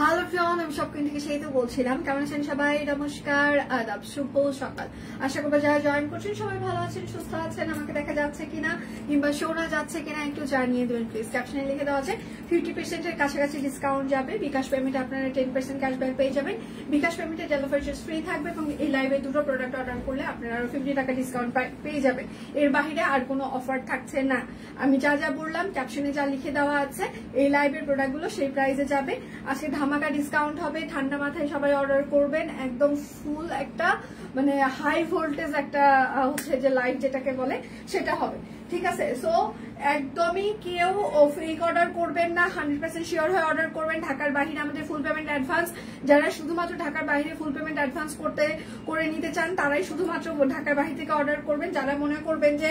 Hello friend, আমি সবকিন থেকে সেই তো বলছিলাম। কেমন আছেন সবাই? নমস্কার, আদাব, শুভ সকাল। আশা করবো যারা জয়েন করছেন সবাই ভালো আছেন, সুস্থ আছেন। আমাকে দেখা যাচ্ছে কিনা কিংবা শোনা যাচ্ছে কিনা একটু জানিয়ে দেবেন প্লিজ। ক্যাপশনে লিখে দেওয়া আছে 50% এর কাছাকাছি ডিসকাউন্ট যাবে। বিকাশ পেমেন্টে আপনারা 10% ক্যাশব্যাক পেয়ে যাবেন। বিকাশ পেমেন্টে ডেলিভারি চার্জ ফ্রি থাকবে এবং এই লাইভে দুটো প্রোডাক্ট অর্ডার করলে আপনারা আরো 50 টাকা ডিসকাউন্ট পেয়ে যাবেন। এর বাইরে আর কোনো অফার থাকছে না। আমি যা যা বললাম ক্যাপশনে যা লিখে দেওয়া আছে এই লাইভের প্রোডাক্টগুলো সেই প্রাইসে যাবে। আজকে ধামাকা ডিসকাউন্ট হবে, ঠান্ডা মাথায় সবাই অর্ডার করবেন। একদম ফুল একটা মানে হাই ভোল্টেজ একটা হচ্ছে যে লাইভ যেটাকে বলে সেটা হবে, ঠিক আছে? সো একদমই কেউ ফেক অর্ডার করবেন না, 100% শিওর হয়ে অর্ডার করবেন। ঢাকার বাইরে আমাদের ফুল পেমেন্ট অ্যাডভান্স, যারা শুধুমাত্র ঢাকার বাইরে ফুল পেমেন্ট অ্যাডভান্স করে নিতে চান তারাই শুধুমাত্র ঢাকার বাইরে থেকে অর্ডার করবেন। যারা মনে করবেন যে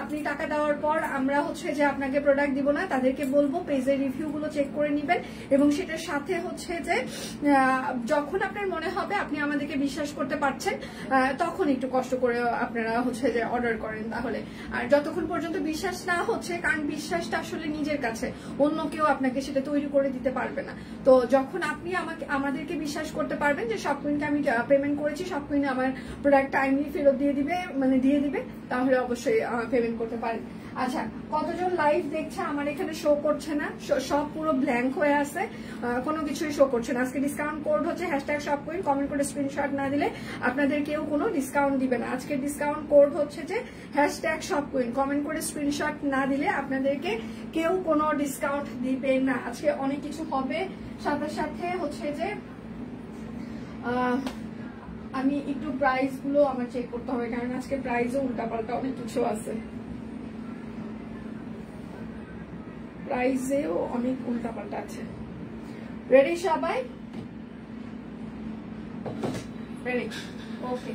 আপনি টাকা দেওয়ার পর আমরা হচ্ছে যে আপনাকে প্রোডাক্ট দিব না, তাদেরকে বলবো পেজের রিভিউ গুলো চেক করে নিবেন এবং সেটার সাথে হচ্ছে যে যখন আপনার মনে হবে আপনি আমাদেরকে বিশ্বাস করতে পারছেন তখন একটু কষ্ট করে আপনারা হচ্ছে যে অর্ডার করেন। তাহলে আর যতক্ষণ পর্যন্ত বিশ্বাস না হচ্ছে, কারণ বিশ্বাসটা আসলে নিজের কাছে, অন্য কেউ আপনাকে সেটা তৈরি করে দিতে পারবে না। তো যখন আপনি আমাদেরকে বিশ্বাস করতে পারবেন যে সব কুইনকে আমি পেমেন্ট করেছি, সব কুইন আমার প্রোডাক্ট টাইমলি ফেরত দিয়ে দিবে, তাহলে অবশ্যই পেমেন্ট করতে পারেন। আচ্ছা, কতজন লাইভ দেখছে আমার এখানে শো করছে না, সব পুরো ব্ল্যাঙ্ক হয়ে আছে, কোনো কিছুই শো করছে না। আজকে ডিসকাউন্ট কোড হচ্ছে #সবকুইন। কমেন্ট করে স্ক্রিনশট না দিলে আপনাদের কেউ কোনো ডিসকাউন্ট দিবে না। আজকে ডিসকাউন্ট কোড হচ্ছে যে #সবকুইন। কমেন্ট করে স্ক্রিনশট না দিলে আপনাদেরকে কেউ কোনো ডিসকাউন্ট দিবে না। আজকে অনেক কিছু হবে, সাথে সাথে হচ্ছে যে আমি একটু প্রাইস গুলো আমার চেক করতে হবে, কারণ আজকে প্রাইসও উল্টাপাল্টা অনেক কিছু আছে, প্রাইসেও অনেক উল্টাপাল্টা আছে। রেডি সবাই? রেডি? ওকে,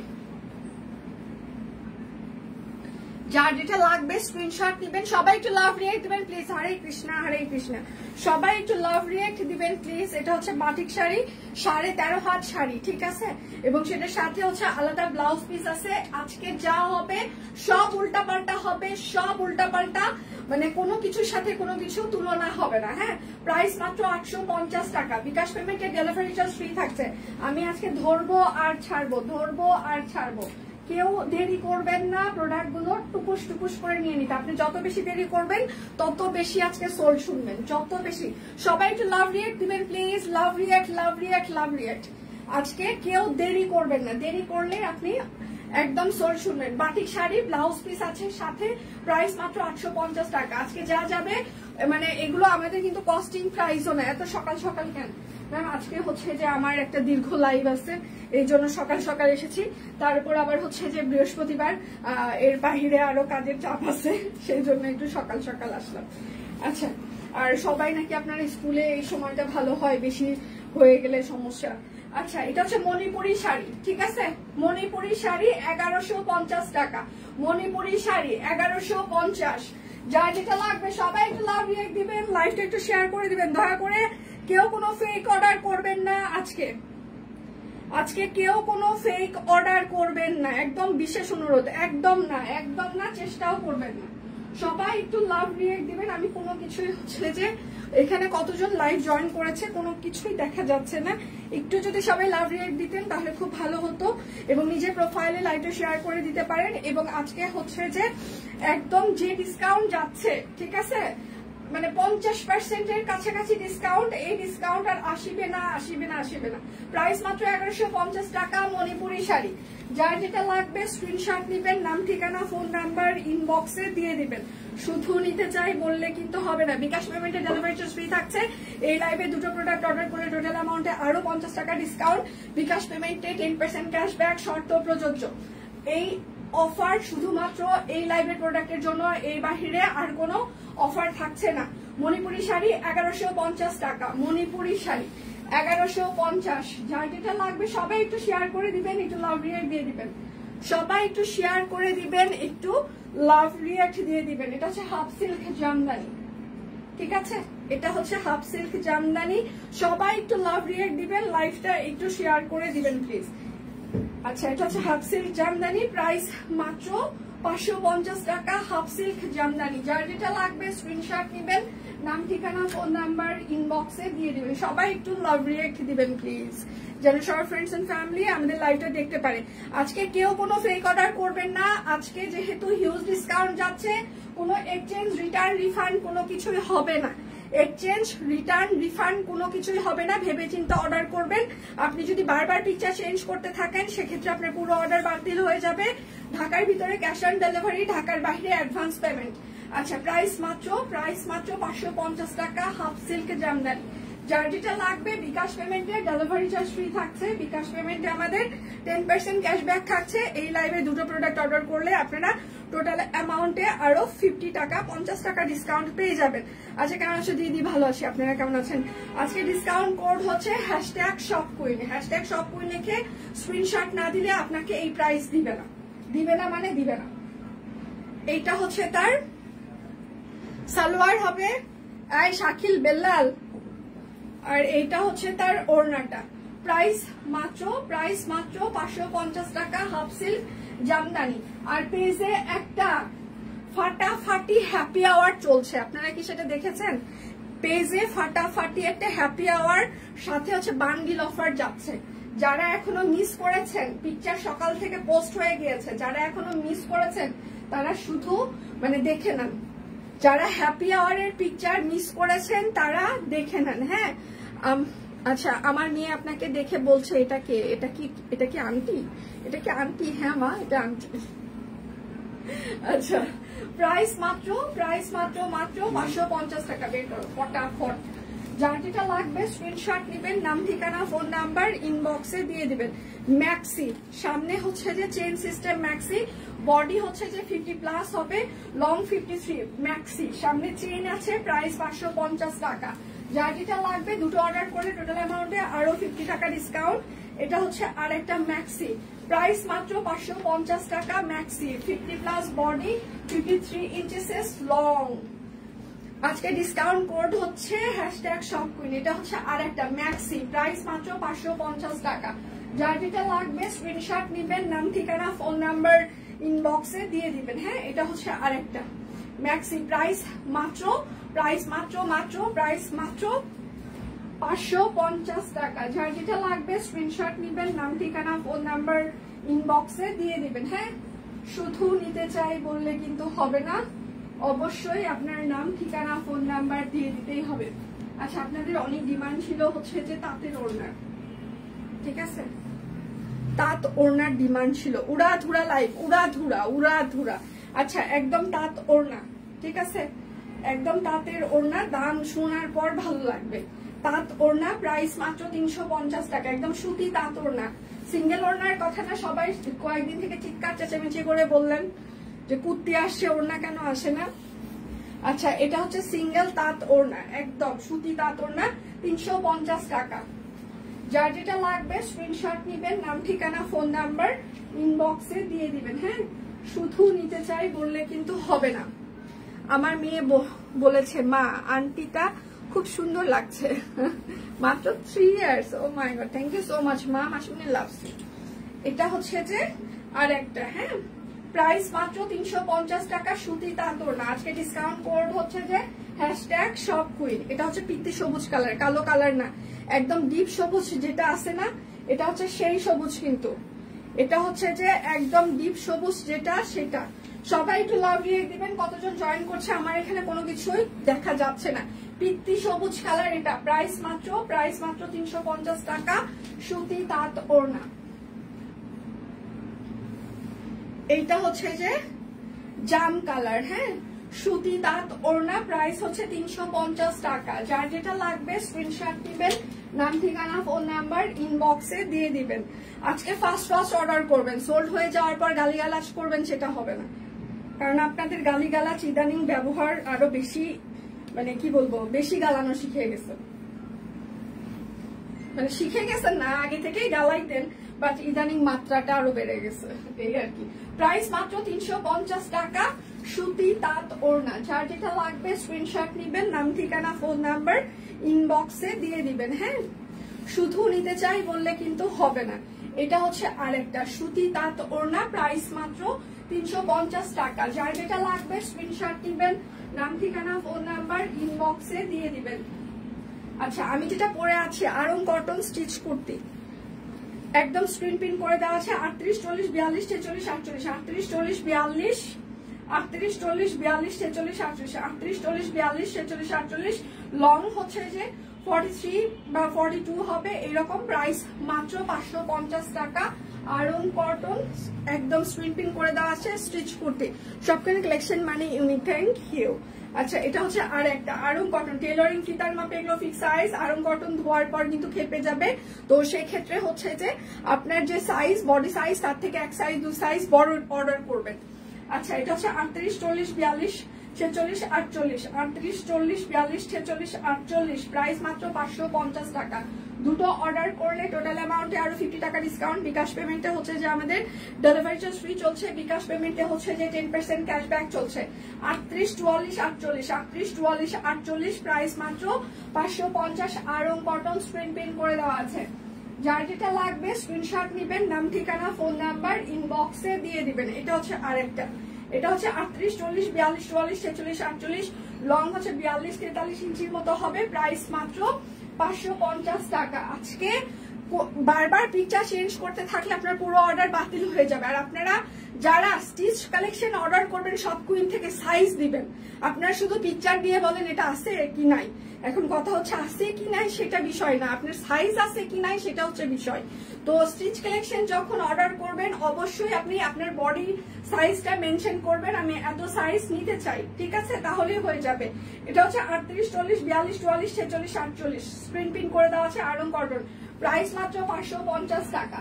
যার যেটা লাগবে স্ক্রিনশট দিবেন। সবাই একটু লাভ রিয়েক্ট দিবেন প্লিজ। হরে কৃষ্ণা, হরে কৃষ্ণা। সবাই একটু লাভ রিয়েক্ট দিবেন প্লিজ। এটা হচ্ছে বাটিক শাড়ি, 13.5 হাত শাড়ি, ঠিক আছে? এবং সেটার সাথে হচ্ছে আলাদা ব্লাউজ পিস আছে। আজকে যা হবে সব উল্টাপাল্টা হবে, সব উল্টাপাল্টা, মানে কোনো কিছুর সাথে কোনো কিছু তুলনা হবে না। হ্যাঁ, প্রাইস মাত্র 850 টাকা। বিকাশ পেমেন্টের ডেলিভারি চার্জ ফ্রি থাকছে। আমি আজকে ধরবো আর ছাড়বো। কেউ দেরি করবেন না, প্রোডাক্ট গুলো টুকুস টুকুস করে নিয়ে নিতে। আপনি যত বেশি দেরি করবেন তত বেশি আজকে সোল শুনবেন, যত বেশি। সবাই একটু লাভ রিয়েক্ট দিবেন প্লিজ। Love react. আজকে কেউ দেরি করবেন না, দেরি করলে আপনি একদম সোল শুনবেন। বাটিক শাড়ি, ব্লাউজ পিস আছে সাথে, প্রাইস মাত্র 850 টাকা। আজকে যা যাবে মানে এগুলো আমাদের কিন্তু কস্টিং প্রাইসও না। এত সকাল সকাল কেন ম্যাম? আজকে হচ্ছে যে আমার একটা দীর্ঘ লাইভ আছে, এই জন্য সকাল সকাল এসেছি। তারপর আবার হচ্ছে যে বৃহস্পতিবার, এর বাহিরে আরো কাজের চাপ আছে, সেই জন্য একটু সকাল সকাল আসলাম। আচ্ছা, আর সবাই নাকি আপনার স্কুলে এই সময়টা ভালো হয়, বেশি হয়ে গেলে সমস্যা। আচ্ছা, এটা হচ্ছে মণিপুরি শাড়ি, ঠিক আছে? মণিপুরি শাড়ি 1150 টাকা। মণিপুরি শাড়ি 1150। যা যেটা লাগবে সবাই একটু লাভ রিয়েক্ট দিবেন, লাইভটা একটু শেয়ার করে দিবেন। দয়া করে কেউ কোনো ফেক অর্ডার করবেন না আজকে কেউ কোনো ফেক অর্ডার করবেন না, একদম বিশেষ অনুরোধ। একদম না, চেষ্টাও করবেন না। সবাই একটু লাভ রিয়েক্ট দিবেন। আমি কোনো কিছুই হচ্ছে যে এখানে কতজন লাইভ জয়েন করেছে কোনো কিছুই দেখা যাচ্ছে না। একটু যদি সবাই লাভ রিয়েক্ট দিতেন তাহলে খুব ভালো হতো এবং নিজের প্রোফাইলে লাইভটা শেয়ার করে দিতে পারেন। এবং আজকে হচ্ছে যে একদম যে ডিসকাউন্ট যাচ্ছে, ঠিক আছে, মানে 50% এর কাছাকাছি ডিসকাউন্ট। এই ডিসকাউন্ট আর আসিবে না। প্রাইস মাত্র 1150 টাকা। মণিপুরি শাড়ি, যার যেটা লাগবে স্ক্রিনশট নিবেন, নাম ঠিকানা ফোন নাম্বার ইনবক্সে দিয়ে দিবেন। শুধু নিতে চাই বললে কিন্তু হবে না। বিকাশ পেমেন্টে ডেলিভারি চার্জ ফ্রি থাকছে। এই লাইভে দুটো প্রোডাক্ট অর্ডার করে টোটাল অ্যামাউন্টে আরো 50 টাকা ডিসকাউন্ট। বিকাশ পেমেন্টে 10% ক্যাশব্যাক, শর্ত প্রযোজ্য। এই অফার শুধুমাত্র এই লাইভের প্রোডাক্টের জন্য, এই বাহিরে আর কোনো অফার থাকছে না। মণিপুরি শাড়ি 1150 টাকা। মণিপুরি শাড়ি 1150। যার যেটা লাগবে সবাই একটু শেয়ার করে দিবেন, একটু লাভ রিয়েক্ট দিয়ে দিবেন। সবাই একটু শেয়ার করে দিবেন, একটু লাভ রিয়েক্ট দিয়ে দিবেন। এটা হচ্ছে হাফ সিল্ক জামদানি, ঠিক আছে? এটা হচ্ছে হাফ সিল্ক জামদানি। সবাই একটু লাভ রিয়েক্ট দিবেন, লাইভটা একটু শেয়ার করে দিবেন প্লিজ। আচ্ছা, এটা হচ্ছে হাফ সিল্ক জামদানি, প্রাইস মাত্র 550 টাকা হাফ সিল্ক জামদানি। যার যেটা লাগবে স্ক্রিনশট নেবেন, নাম ঠিকানা ফোন নাম্বার ইনবক্সে দিয়ে দিবেন। সবাই একটু লাভ রিয়েক্ট দিবেন প্লিজ, যেন সবার ফ্রেন্ডস এন্ড ফ্যামিলি আমাদের লাইভটা দেখতে পারে। আজকে কেউ কোনো ফেক অর্ডার করবেন না। আজকে যেহেতু হিউজ ডিসকাউন্ট যাচ্ছে, কোনো এক্সচেঞ্জ রিটার্ন রিফান্ড কোনো কিছুই হবে না। এক্সচেঞ্জ রিটার্ন রিফান্ড কোনো কিছুই হবে না, ভেবে চিন্তে অর্ডার করবেন। আপনি যদি বারবার পিকচার চেঞ্জ করতে থাকেন সেক্ষেত্রে আপনার পুরো অর্ডার বাতিল হয়ে যাবে। ঢাকার ভিতরে ক্যাশ অন ডেলিভারি, ঢাকার বাইরে অ্যাডভান্স পেমেন্ট। আচ্ছা, প্রাইস মাত্র 550 টাকা হাফ সিল্ক জামদানি। যার যেটা লাগবে বিকাশ পেমেন্টে ডেলিভারি চার্জ ফ্রি থাকছে। বিকাশ পেমেন্টে আমাদের 10% ক্যাশব্যাক থাকছে। এই লাইভে দুটো প্রোডাক্ট অর্ডার করলে আপনারা টোটাল অ্যামাউন্টে আরো 50 টাকা 50 টাকা ডিসকাউন্ট পেয়ে যাবেন। আচ্ছা, কেমন আছে দিদি? ভালো আছি, আপনারা কেমন আছেন? আজকে ডিসকাউন্ট কোড হচ্ছে #shopqueen। #shopqueen লিখে স্ক্রিনশট না দিলে আপনাকে এই প্রাইস দিবে না। দিবে না মানে দিবে না। এইটা হচ্ছে তার সালোয়ার হবে, আই শাকিল বেল্লাল, আর এইটা হচ্ছে তার ওড়নাটা। প্রাইস মাত্র 550 টাকা হাফ সিল্ক জামদানি। আর পেজে একটা ফাটাফাটি হ্যাপি আওয়ার চলছে, আপনারা কি সেটা দেখেছেন? পেজে ফাটাফাটি একটা হ্যাপি আওয়ার, সাথে হচ্ছে বান্ডিল অফার যাচ্ছে। যারা এখনো মিস করেছেন, পিকচার সকাল থেকে পোস্ট হয়ে গিয়েছে, যারা এখনো মিস করেছেন তারা শুধু দেখে নেন। যারা হ্যাপি আওয়ারের পিকচার মিস করেছেন তারা দেখে নেন। হ্যাঁ, আচ্ছা, আমার মেয়ে আপনাকে দেখে বলছে এটা কে? এটা কি আন্টি? এটা কি আন্টি? হ্যাঁ মা, এটা আন্টি। আচ্ছা, প্রাইস মাত্র 550 টাকা। বের করো ফটাফট। যার যেটা লাগবে স্ক্রিনশট নেবেন, নাম ঠিকানা ফোন নাম্বার ইনবক্সে দিয়ে দিবেন। ম্যাক্সি, সামনে হচ্ছে যে চেন সিস্টেম ম্যাক্সি, বডি হচ্ছে যে 50+ হবে, লং 53। ম্যাক্সি সামনে চেন আছে, প্রাইস 550 টাকা। যার যেটা লাগবে দুটো অর্ডার করলে টোটাল অ্যামাউন্টে আরো 50 টাকা ডিসকাউন্ট। এটা হচ্ছে আর একটা ম্যাক্সি, প্রাইস মাত্র 550 টাকা। Maxi 50+ body, 53 inches long. আজকে ডিসকাউন্ট কোড হচ্ছে #shopqueen। এটা হচ্ছে আর একটা ম্যাক্সি, প্রাইস মাত্র 550 টাকা। যার যেটা লাগবে স্ক্রিনশট নেবেন, নাম ঠিকানা ফোন নাম্বার ইনবক্সে দিয়ে দিবেন। হ্যাঁ, এটা হচ্ছে আর একটা ম্যাক্সি, প্রাইস মাত্র 550 টাকা। যার যেটা লাগবে স্ক্রিনশট নেবেন, নাম ঠিকানা ফোন নাম্বার ইনবক্সে দিয়ে দিবেন। হ্যাঁ, শুধু নিতে চাই বললে কিন্তু হবে না, অবশ্যই আপনার নাম ঠিকানা ফোন নাম্বার দিয়ে দিতেই হবে। আচ্ছা, আপনাদের অনেক ডিমান্ড ছিল হচ্ছে যে তাঁতের ওড়না, ঠিক আছে? তাঁত ওড়নার ডিমান্ড ছিল, উড়াধুরা লাইভ, উড়াধুরা। আচ্ছা, একদম তাঁত ওড়না, ঠিক আছে? একদম তাঁতের ওড়না, দাম শোনার পর ভালো লাগবে। তাঁত ওড়না, প্রাইস মাত্র 350 টাকা। একদম সুতি তাঁত ওড়না। সিঙ্গেল ওড়নার কথাটা সবাই কয়েকদিন থেকে চিৎকার চেঁচামেচি করে বললেন যে কুর্তি আসছে, ওড়না কেন আসে না। আচ্ছা, এটা হচ্ছে সিঙ্গেল তাঁত ওড়না, একদম সুতি তাঁত ওড়না, 350 টাকা। যার যেটা লাগবে স্ক্রিনশট নিবেন, নাম ঠিকানা ফোন নাম্বার ইনবক্সে দিয়ে দিবেন। হ্যাঁ, শুধু নিতে চাই বললে কিন্তু হবে না। আমার মেয়ে বলেছে মা আন্টিটা খুব সুন্দর লাগছে। মাত্র 3 years. Oh my god, thank you so much মা, মাসুমিন লাভস। এটা হচ্ছে যে আর একটা, হ্যাঁ, প্রাইস মাত্র 350 টাকা, সুতি তাঁত ওড়না। আজকে ডিসকাউন্ট কোড হচ্ছে যে #shopqueen। এটা হচ্ছে পিত্তি সবুজ কালার, কালো কালার না, একদম ডিপ সবুজ যেটা আছে না, এটা হচ্ছে সেই সবুজ। কিন্তু এটা হচ্ছে যে একদম ডিপ সবুজ যেটা, সেটা। সবাই একটু লাভ দিয়ে দিবেন। কতজন জয়েন করছে আমার এখানে কোনো কিছুই দেখা যাচ্ছে না। পিত্তি সবুজ কালার, এটা প্রাইস মাত্র 350 টাকা, সুতি তাঁত ওড়না। এইটা হচ্ছে যে জাম কালার, হ্যাঁ, সুতি তাঁত ওড়না, প্রাইস হচ্ছে 350 টাকা। যার যেটা লাগবে স্ক্রিনশট দিবেন, নাম ঠিকানা ফোন নাম্বার ইনবক্সে দিয়ে দিবেন। আজকে ফার্স্ট অর্ডার করবেন, সোল্ড হয়ে যাওয়ার পর গালিগালাজ করবেন, সেটা হবে না। কারণ আপনাদের গালিগালাজ ইদানিং ব্যবহার আরো বেশি, কি বলবো, বেশি গালানো শিখে গেছেন। শিখে গেছেন না, আগে থেকেই গালাইতেন, বাট ইদানিং মাত্রাটা আরো বেড়ে গেছে, এই আর কি। প্রাইস মাত্র 350 টাকা, সুতি তাঁত ওড়না। যার যেটা লাগবে স্ক্রিনশট নিবেন, নাম ঠিকানা ফোন নাম্বার ইনবক্সে দিয়ে দিবেন। হ্যাঁ, শুধু নিতে চাই বললে কিন্তু হবে না। এটা হচ্ছে আরেকটা সুতি তাঁত ওড়না, প্রাইস মাত্র 350 টাকা। যার যেটা লাগবে স্ক্রিনশট দিবেন, নাম ঠিকানা ফোন নাম্বার ইনবক্সে দিয়ে দিবেন। আচ্ছা, আমি যেটা পরে আছি আরং কটন স্টিচ কুর্তি, একদম স্ক্রিন প্রিন্ট করে দেওয়া আছে 38 40 42 46 48, 38 40 42 38 40 42 46 48, 38 40 42 46 48। লং হচ্ছে যে 43 বা 42 হবে এরকম। প্রাইস মাত্র 550 টাকা। আরং কটন একদম স্ক্রিন প্রিন্ট করে দেওয়া আছে স্টিচ কুর্তি, সবখানে কালেকশন মানে ইউনিক। Thank you. আচ্ছা, এটা হচ্ছে আর একটা আরং কটন, টেলরিং ফিতার মাপে এগুলো ফিক্স সাইজ। আরং কটন ধোয়ার পর কিন্তু খেপে যাবে, তো সেই ক্ষেত্রে হচ্ছে যে আপনার যে সাইজ বডি সাইজ তার থেকে এক সাইজ 2 সাইজ বড় অর্ডার করবেন। আচ্ছা, এটা হচ্ছে 38 40 42 46 48, 38 40 42 46 48। প্রাইস মাত্র 550 টাকা। দুটো অর্ডার করলে টোটাল অ্যামাউন্টে আরো 50 টাকা ডিসকাউন্ট। বিকাশ পেমেন্টে হচ্ছে যে আমাদের ডেলিভারি চার্জ ফ্রি চলছে, বিকাশ পেমেন্টে হচ্ছে যে 10% ক্যাশব্যাক চলছে। 38 44 48, 38 44 48। প্রাইস মাত্র 550। আরং কটন স্ক্রিন প্রিন্ট করে দেওয়া আছে। যার যেটা লাগবে স্ক্রিনশট নিবেন, নাম ঠিকানা ফোন নাম্বার ইনবক্সে দিয়ে দিবেন। এটা হচ্ছে আরেকটা, এটা হচ্ছে 38 40 42 44 46 48। লং হচ্ছে 42 43 ইঞ্চির মতো হবে। প্রাইস মাত্র 550 টাকা। আজকে বারবার পিকচার চেঞ্জ করতে থাকলে আপনার পুরো অর্ডার বাতিল হয়ে যাবে। আর আপনারা যারা স্টিচ কালেকশন অর্ডার করবেন সব কুইন থেকে সাইজ দিবেন, আপনারা শুধু পিকচার দিয়ে বলেন এটা আছে কি নাই। এখন কথা হচ্ছে আছে কি নাই সেটা বিষয় না, আপনার সাইজ আছে কি নাই সেটা হচ্ছে বিষয়। তো স্টিচ কালেকশন যখন অর্ডার করবেন অবশ্যই আপনি আপনার বডি সাইজটা মেনশন করবেন, আমি এত সাইজ নিতে চাই, ঠিক আছে, তাহলেই হয়ে যাবে। এটা হচ্ছে 38 40 42 44 46 48। স্ক্রিন প্রিন্ট করে দেওয়া আছে আরং কটন। প্রাইস মাত্র 550 টাকা।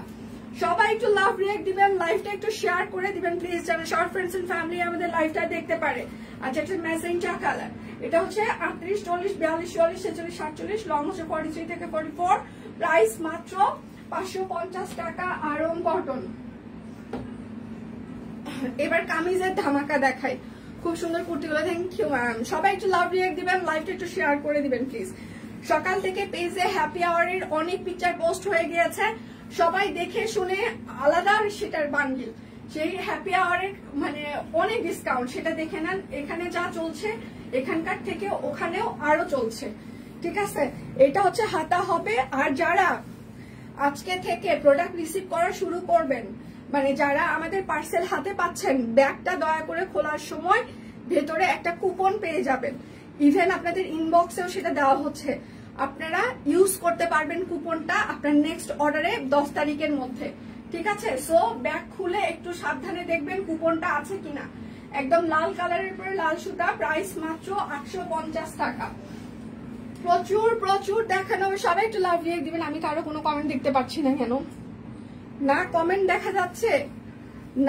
সবাই একটু লাভ রিঅ্যাক্ট দিবেন, লাইভটা একটু শেয়ার করে দিবেন প্লিজ, যেন শর্ট ফ্রেন্ডস এন্ড ফ্যামিলি আমাদের লাইভটা দেখতে পারে। আচ্ছা, এটা ম্যাজেন্টা কালার, এটা হচ্ছে 38 40 42 44 46 48। লং হচ্ছে 43 থেকে 44। প্রাইস মাত্র 550 টাকা। আরং কটন। এবার কামিজের ধামাকা দেখাই, খুব সুন্দর কুর্তিগুলো। Thank you ma'am. সবাই একটু লাভ রিঅ্যাক্ট দিবেন, লাইভটা একটু শেয়ার করে দিবেন প্লিজ। সকাল থেকে পেজে হ্যাপি আওয়ারের অনেক পিকচার পোস্ট হয়ে গিয়েছে, সবাই দেখে শুনে আলাদা সেটার বান্ডিল, সেই হ্যাপি আওয়ারের মানে অনেক ডিসকাউন্ট, সেটা দেখে নেন। এখানে যা চলছে এখানকার থেকে ওখানেও আরো চলছে, ঠিক আছে। এটা হচ্ছে হাতা হবে। আর যারা আজকে থেকে প্রোডাক্ট রিসিভ করা শুরু করবেন, মানে যারা আমাদের পার্সেল হাতে পাচ্ছেন, ব্যাগটা দয়া করে খোলার সময় ভেতরে একটা কুপন পেয়ে যাবেন। ইভেন আপনাদের ইনবক্সেও সেটা দেওয়া হচ্ছে, আপনারা ইউজ করতে পারবেন কুপনটা আপনার নেক্সট অর্ডারে 10 তারিখের মধ্যে, ঠিক আছে। সো ব্যাগ খুলে একটু সাবধানে দেখবেন কুপনটা আছে কিনা। একদম লাল কালারের উপরে লাল সুতা। প্রাইস মাত্র 850 টাকা। প্রচুর প্রচুর দেখানো হবে, সবাই একটু লাভ রিঅ্যাক্ট দিবেন। আমি কারো কোনো কমেন্ট দেখতে পাচ্ছি না, কেন না কমেন্ট দেখা যাচ্ছে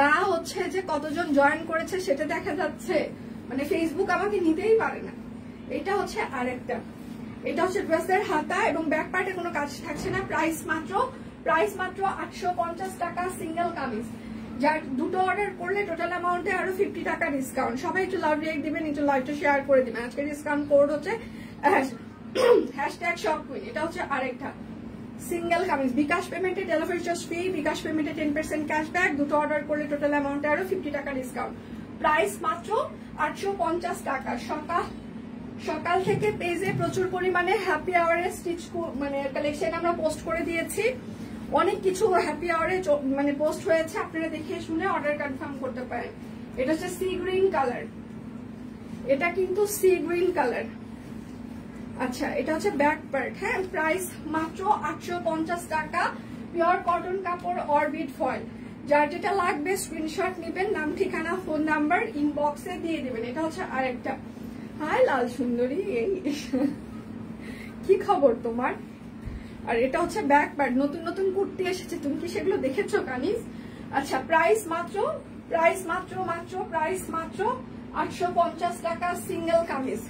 না, হচ্ছে যে কতজন জয়েন করেছে সেটা দেখা যাচ্ছে, মানে ফেসবুক আমাকে নিতেই পারে না। এটা হচ্ছে আরেকটা, এটা হচ্ছে ড্রেসের হাতা এবং ব্যাক পার্টে কোনো কাজ থাকছে না। প্রাইস মাত্র 850 টাকা। সিঙ্গেল কামিজ, যার দুটো অর্ডার করলে টোটাল অ্যামাউন্টে আরো 50 টাকা ডিসকাউন্ট। সবাই একটু লাভ রিঅ্যাক্ট দিবেন, একটু লাইভটা শেয়ার করে দিবেন। আজকে ডিসকাউন্ট কোড হচ্ছে #shopqueen। এটা হচ্ছে আরেকটা সিঙ্গেল কামিজ। বিকাশ পেমেন্টে ডেলিভারি চার্জ ফ্রি, বিকাশ পেমেন্টে 10% ক্যাশব্যাক। দুটো অর্ডার করলে টোটাল অ্যামাউন্টে আরো 50 টাকা ডিসকাউন্ট। প্রাইস মাত্র 850 টাকা। সকাল থেকে পেজে প্রচুর পরিমাণে হ্যাপি আওয়ারের স্টিচ মানে কালেকশন আমরা পোস্ট করে দিয়েছি, অনেক কিছু হ্যাপি আওয়ারে মানে পোস্ট হয়েছে, আপনারা দেখে শুনে অর্ডার কনফার্ম করতে পারেন। এটা হচ্ছে সি গ্রিন কালার, এটা কিন্তু সি গ্রিন কালার। আচ্ছা, এটা হচ্ছে ব্যাক পার্ট। হ্যাঁ, প্রাইস মাত্র 850 টাকা। পিওর কটন কাপড় অরবিট ফয়েল। যার যেটা লাগবে স্ক্রিনশট নিবেন, নাম ঠিকানা ফোন নাম্বার ইনবক্সে দিয়ে দিবেন। এটা হচ্ছে আরেকটা। হাই লাল সুন্দরী, এই কি খবর তোমার? আর এটা হচ্ছে ব্যাক পার্ট। নতুন নতুন কুর্তি এসেছে, তুমি কি সেগুলো দেখেছো কানিজ? আচ্ছা, প্রাইস মাত্র 850 টাকা। সিঙ্গেল কামিজ।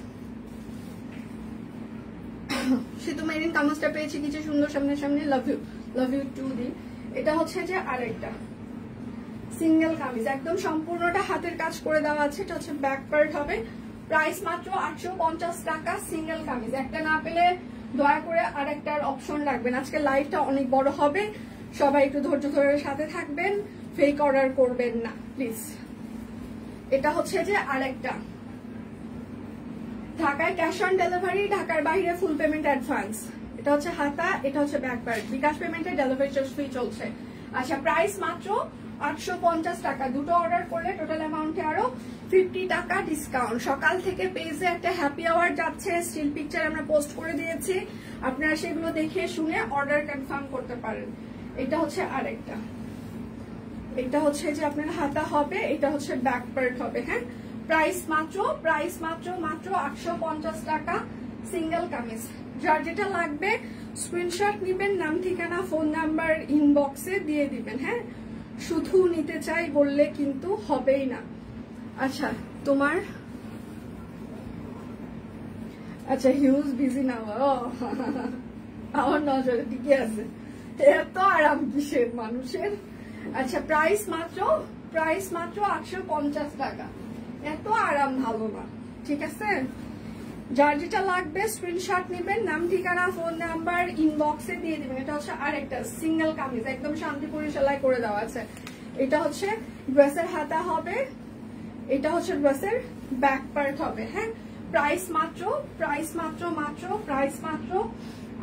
সে তো মেরিন কামিজটা পেয়েছি কিছু সুন্দর সামনে সামনে। লাভ ইউ টু দি। এটা হচ্ছে যে আরেকটা সিঙ্গেল কামিজ, একদম সম্পূর্ণটা হাতের কাজ করে দেওয়া আছে। এটা হচ্ছে ব্যাক পার্ট হবে। প্রাইস মাত্র 850 টাকা। সিঙ্গেল কামিজ। একটা না পেলে দয়া করে আরেকটার অপশন রাখবেন। আজকে লাইভটা অনেক বড় হবে, সবাই একটু ধৈর্য ধরে সাথে থাকবেন, ফেক অর্ডার করবেন না প্লিজ। এটা হচ্ছে যে আরেকটা, ঢাকায় ক্যাশ অন ডেলিভারি, ঢাকার বাইরে ফুল পেমেন্ট অ্যাডভান্স। এটা হচ্ছে হাতা, এটা হচ্ছে ব্যাক পার্ট, বিকাশ পেমেন্টে ডেলিভারি চার্জ ফ্রি চলছে। আচ্ছা, প্রাইস মাত্র 850 টাকা। দুটো অর্ডার করলে টোটাল অ্যামাউন্টে আরো 50 টাকা ডিসকাউন্ট। সকাল থেকে পেজে একটা হ্যাপি আওয়ার যাচ্ছে, স্টিল পিকচার আমরা পোস্ট করে দিয়েছি, আপনারা সেগুলো দেখে শুনে অর্ডার কনফার্ম করতে পারেন। এটা হচ্ছে আরেকটা, এটা হচ্ছে যে আপনার হাতা হবে, এটা হচ্ছে ব্যাক পার্ট হবে। হ্যাঁ, প্রাইস মাত্র 850 টাকা সিঙ্গেল কামিজ। যার যেটা লাগবে স্ক্রিনশট নিবেন, নাম ঠিকানা ফোন নাম্বার ইনবক্সে দিয়ে দিবেন। হ্যাঁ, শুধু নিতে চাই বললে কিন্তু হবেই না। আচ্ছা, তোমার আচ্ছা হিউজ বিজি না, আমার নজরে ঠিকই আছে, এত আরাম কিসের মানুষের। আচ্ছা, প্রাইস মাত্র 850 টাকা, এত আরাম ভালো না, ঠিক আছে। যার যেটা লাগবে স্ক্রিনশট নিবেন, নাম ঠিকানা ফোন নাম্বার ইনবক্সে দিয়ে দিবেন। এটা হচ্ছে আরেকটা সিঙ্গেল কামিজ, একদম শান্তিপুরি সেলাই করে দেওয়া আছে। এটা হচ্ছে ড্রেসের হাতা হবে, এটা হচ্ছে ড্রেসের ব্যাক পার্ট হবে। হ্যাঁ, প্রাইস মাত্র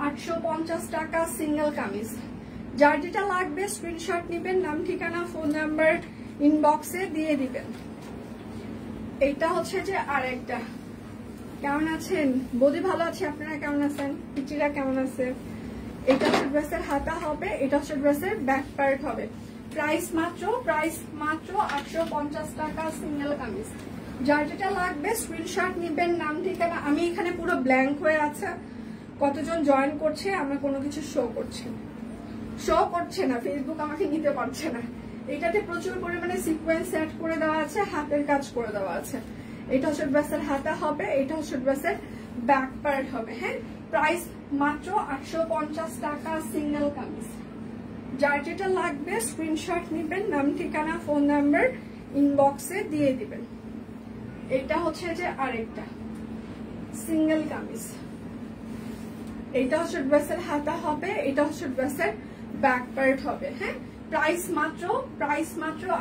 850 টাকা সিঙ্গেল কামিজ। যার যেটা লাগবে স্ক্রিনশট নিবেন, নাম ঠিকানা ফোন নাম্বার ইনবক্সে দিয়ে দিবেন। এটা হচ্ছে যে আরেকটা। কেমন আছেন বৌদি? ভালো আছে, আপনারা কেমন আছেন? পিচিরা কেমন আছে? এটা হচ্ছে ড্রেসের হাতা হবে, এটা হচ্ছে ড্রেসের ব্যাক পার্ট হবে। প্রাইস মাত্র 850 টাকা সিঙ্গেল কামিজ। যার যেটা লাগবে স্ক্রিনশট নিবেন, নাম ঠিকানা। আমি এখানে পুরো ব্ল্যাঙ্ক হয়ে আছে, কতজন জয়েন করছে আমার কোনো কিছু শো করছে না, ফেসবুক আমাকে নিতে পারছে না। এটাতে প্রচুর পরিমাণে সিকোয়েন্স সেট করে দেওয়া আছে, হাতের কাজ করে দেওয়া আছে। এটা হচ্ছে ড্রেসের হাতা হবে, এটা হচ্ছে ড্রেসের ব্যাক পার্ট হবে। হ্যাঁ, প্রাইস মাত্র 850 টাকা সিঙ্গেল কামিজ। যার যেটা লাগবে স্ক্রিনশট নিবেন, নাম ঠিকানা ফোন নাম্বার ইনবক্সে দিয়ে দিবেন। এটা হচ্ছে যে আরেকটা সিঙ্গেল কামিজ, এটা হচ্ছে ড্রেসের হাতা হবে, এটা হচ্ছে ড্রেসের ব্যাক পার্ট হবে। হ্যাঁ, প্রাইস মাত্র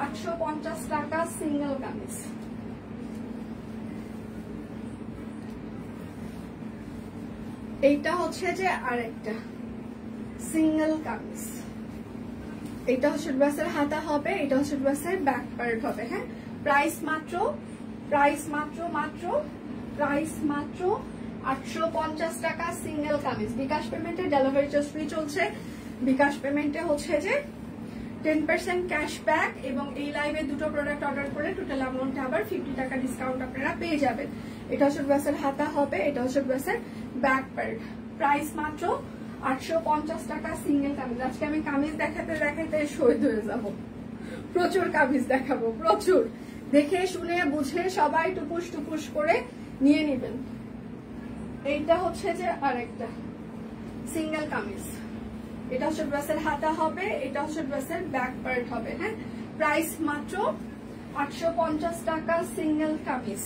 850 টাকা সিঙ্গেল কামিজ। এইটা হচ্ছে যে আরেকটা সিঙ্গেল কামিজ, এটা হচ্ছে ড্রেসের হাতা হবে, এটা হচ্ছে ড্রেসের ব্যাক পার্ট হবে। হ্যাঁ, প্রাইস মাত্র 850 টাকা সিঙ্গেল কামিজ। বিকাশ পেমেন্টে ডেলিভারি চার্জ ফ্রি চলছে। বিকাশ পেমেন্টে হচ্ছে যে 10% ক্যাশব্যাক, এবং এই লাইভে দুটো প্রোডাক্ট অর্ডার করে টোটাল অ্যামাউন্টে আবার 50 টাকা ডিসকাউন্ট আপনারা পেয়ে যাবেন। এটা হচ্ছে ড্রেসের হাতা হবে, এটা হচ্ছে ড্রেসের ব্যাক পার্ট। প্রাইস মাত্র 850 টাকা সিঙ্গেল কামিজ। আজকে আমি কামিজ দেখাতে শহীদ হয়ে যাব, প্রচুর কামিজ দেখাবো, প্রচুর। দেখে শুনে বুঝে সবাই টুপুস করে নিয়ে নেবেন। এইটা হচ্ছে যে আরেকটা সিঙ্গেল কামিজ, এটা হচ্ছে ড্রেসের হাতা হবে, এটা হচ্ছে ড্রেসের ব্যাক পার্ট হবে। হ্যাঁ, প্রাইস মাত্র 850 টাকা সিঙ্গেল কামিজ।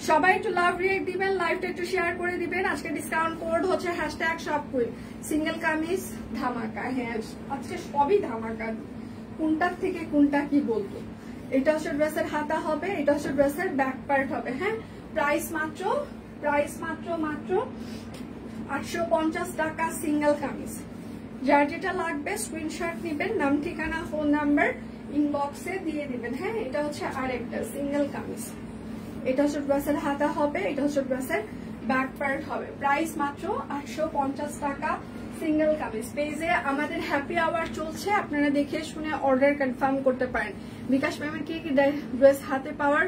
সবাই একটু লাভ রিয়েক্ট দিবেন, লাইভটা একটু শেয়ার করে দিবেন। আজকে ডিসকাউন্ট কোড হচ্ছে #shopqueen। সিঙ্গেল কামিজ ধামাকা। হ্যাঁ, আজকে সবই ধামাকা, কোনটার থেকে কোনটা কি বলবো। এটা হচ্ছে ড্রেসের হাতা হবে, এটা হচ্ছে ড্রেসের ব্যাক পার্ট হবে। হ্যাঁ, প্রাইস মাত্র 850 টাকা সিঙ্গেল কামিজ। যার যেটা লাগবে স্ক্রিনশট নিবেন, নাম ঠিকানা ফোন নাম্বার ইনবক্সে দিয়ে দিবেন। হ্যাঁ, এটা হচ্ছে আরেকটা সিঙ্গেল কামিজ, এটা হচ্ছে ড্রেসের হাতা হবে, এটা হচ্ছে ড্রেসের ব্যাক পার্ট হবে। প্রাইস মাত্র 850 টাকা সিঙ্গেল কামিজ। পেজে আমাদের হ্যাপি আওয়ার চলছে, আপনারা দেখে শুনে অর্ডার কনফার্ম করতে পারেন। বিকাশ পেমেন্ট কি ড্রেস হাতে পাওয়ার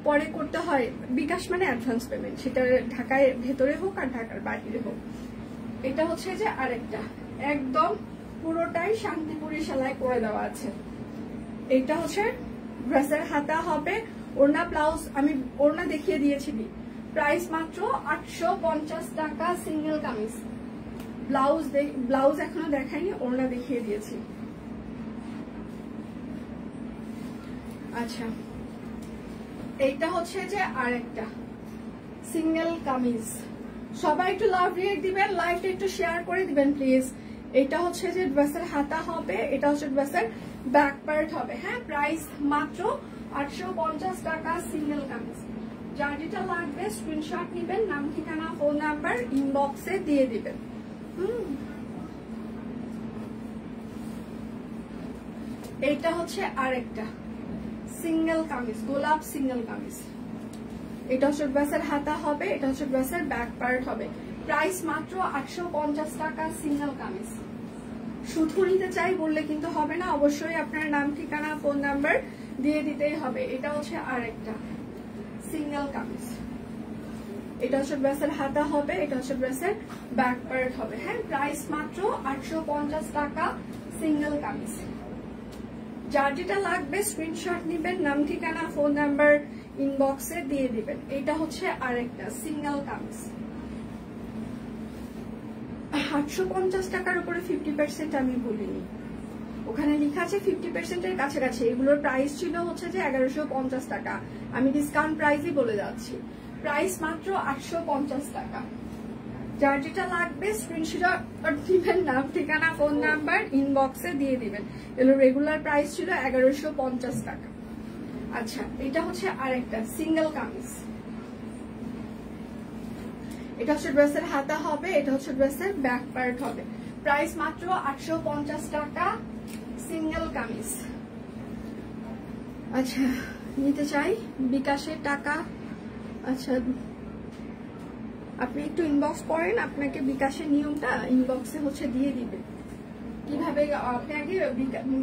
পরে করতে হয়? বিকাশ মানে অ্যাডভান্স পেমেন্ট, সেটা ঢাকায় ভেতরে হোক আর ঢাকার বাইরে হোক। এটা হচ্ছে যে আরেকটা, একদম পুরোটাই শান্তিপুরি সেলাই করে দেওয়া আছে। এটা হচ্ছে ড্রেসের হাতা হবে, ওড়না ব্লাউজ আমি ওড়না দেখিয়ে দিয়েছি। প্রাইস মাত্র 850 টাকা সিঙ্গেল কামিজ। ব্লাউজ এখনো দেখাইনি, ওড়না দেখিয়ে দিয়েছি। আচ্ছা, এইটা হচ্ছে যে আরেকটা সিঙ্গেল কামিজ। সবাই একটু লাভ রিয়েক্ট দিবেন, লাইভটা একটু শেয়ার করে দিবেন প্লিজ। এটা হচ্ছে যে ড্রেসের হাতা হবে, এটা হচ্ছে ড্রেসের ব্যাক পার্ট হবে। হ্যাঁ, প্রাইস মাত্র 850 টাকা সিঙ্গেল কামিজ। যার যেটা লাগবে স্ক্রিনশট নেবেন, নাম ঠিকানা ফোন নাম্বার ইনবক্সে দিয়ে দিবেন। এইটা হচ্ছে আরেকটা সিঙ্গেল কামিজ, গোলাপ সিঙ্গেল কামিজ। এটা হচ্ছে ড্রেসের হাতা হবে, এটা হচ্ছে ড্রেসের ব্যাক পার্ট হবে। প্রাইস মাত্র 850 টাকা সিঙ্গেল কামিজ। শুধু নিতে চাই বললে কিন্তু হবে না, অবশ্যই আপনার নাম ঠিকানা ফোন নাম্বার দিয়ে দিতেই হবে। এটা হচ্ছে আরেকটা সিঙ্গেল কামিজ। এটা হচ্ছে ড্রেসের হাতা হবে, এটা হচ্ছে ড্রেসের ব্যাক পার্ট হবে। হ্যাঁ, প্রাইস মাত্র 850 টাকা সিঙ্গেল কামিজ। যার যেটা লাগবে স্ক্রিনশট নেবেন, নাম ঠিকানা ফোন নাম্বার ইনবক্সে দিয়ে দিবেন। এটা হচ্ছে আরেকটা সিঙ্গেল কামিজ। 850 টাকার উপরে 50% আমি বলিনি, ওখানে লেখা আছে 50% এর কাছাকাছি। এগুলোর প্রাইস ছিল হচ্ছে যে 1150 টাকা, আমি ডিসকাউন্ট প্রাইসই বলে যাচ্ছি। প্রাইস মাত্র 850 টাকা। যার যেটা লাগবে স্ক্রিনশট দিবেন, নাম ঠিকানা ফোন নাম্বার ইনবক্সে দিয়ে দিবেন। এগুলো রেগুলার প্রাইস ছিল 1150 টাকা। আচ্ছা, এটা হচ্ছে আরেকটা সিঙ্গেল কামিজ। এটা হচ্ছে ড্রেসের হাতা হবে, এটা হচ্ছে ড্রেসের ব্যাক পার্ট হবে। প্রাইস মাত্র 850 টাকা সিঙ্গেল কামিজ। আচ্ছা, নিতে চাই বিকাশের টাকা। আচ্ছা, আপনি একটু ইনবক্স করেন, আপনাকে বিকাশের নিয়মটা ইনবক্সে হচ্ছে দিয়ে দিবে। কিভাবে আপনি আগে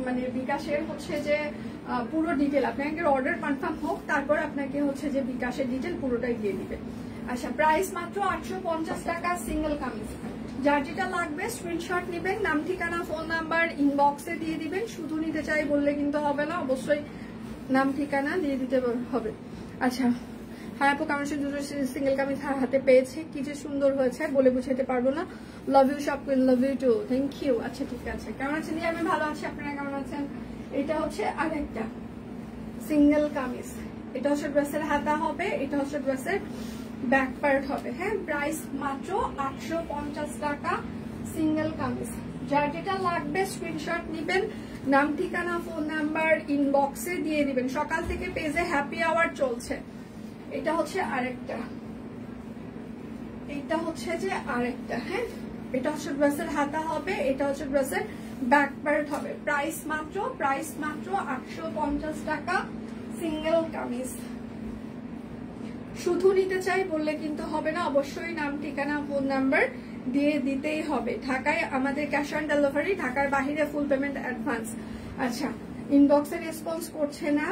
মানে বিকাশের হচ্ছে যে পুরো ডিটেল, আপনি আগে অর্ডার কনফার্ম হোক, তারপর আপনাকে হচ্ছে যে বিকাশের ডিটেল পুরোটাই দিয়ে দিবে। আচ্ছা, প্রাইস মাত্র 850 টাকা সিঙ্গেল কামিজ। যার যেটা লাগবে স্ক্রিনশট নেবেন, নাম ঠিকানা ফোন নাম্বার ইনবক্সে দিয়ে দিবেন। শুধু নিতে চাই বললে কিন্তু হবে না, অবশ্যই নাম ঠিকানা দিয়ে দিতে হবে। আচ্ছা, হ্যাঁ আপু, কেমন দুটো সিঙ্গেল কামিজ হাতে পেয়েছি, কি যে সুন্দর হয়েছে বলে বুঝাতে পারবো না। লাভ ইউ সব, love you too, thank you. আচ্ছা ঠিক আছে, কেমন আছেন? আমি ভালো আছি, আপনারা কেমন আছেন? এটা হচ্ছে আরেকটা সিঙ্গেল কামিজ। এটা হচ্ছে ড্রেসের হাতা হবে, এটা হচ্ছে ড্রেসের ব্যাক পার্ট হবে। হ্যাঁ, প্রাইস মাত্র 850 টাকা সিঙ্গেল কামিজ। যার যেটা লাগবে স্ক্রিনশট নিবেন, নাম ঠিকানা ফোন নাম্বার ইনবক্সে দিয়ে দিবেন। সকাল থেকে পেজে হ্যাপি আওয়ার চলছে। এটা হচ্ছে আরেকটা, এটা হচ্ছে যে আরেকটা। হ্যাঁ, এটা হচ্ছে ড্রেসের হাতা হবে, এটা হচ্ছে ড্রেসের ব্যাক পার্ট হবে। প্রাইস মাত্র 850 টাকা সিঙ্গেল কামিজ। শুধু নিতে চাই বললে কিন্তু হবে না, অবশ্যই নাম ঠিকানা ফোন নাম্বার দিয়ে দিতেই হবে। ঢাকায় আমাদের ক্যাশ অন ডেলিভারি, ঢাকার বাহিরে ফুল পেমেন্ট অ্যাডভান্স। আচ্ছা, ইনবক্সে রেসপন্স করছে না,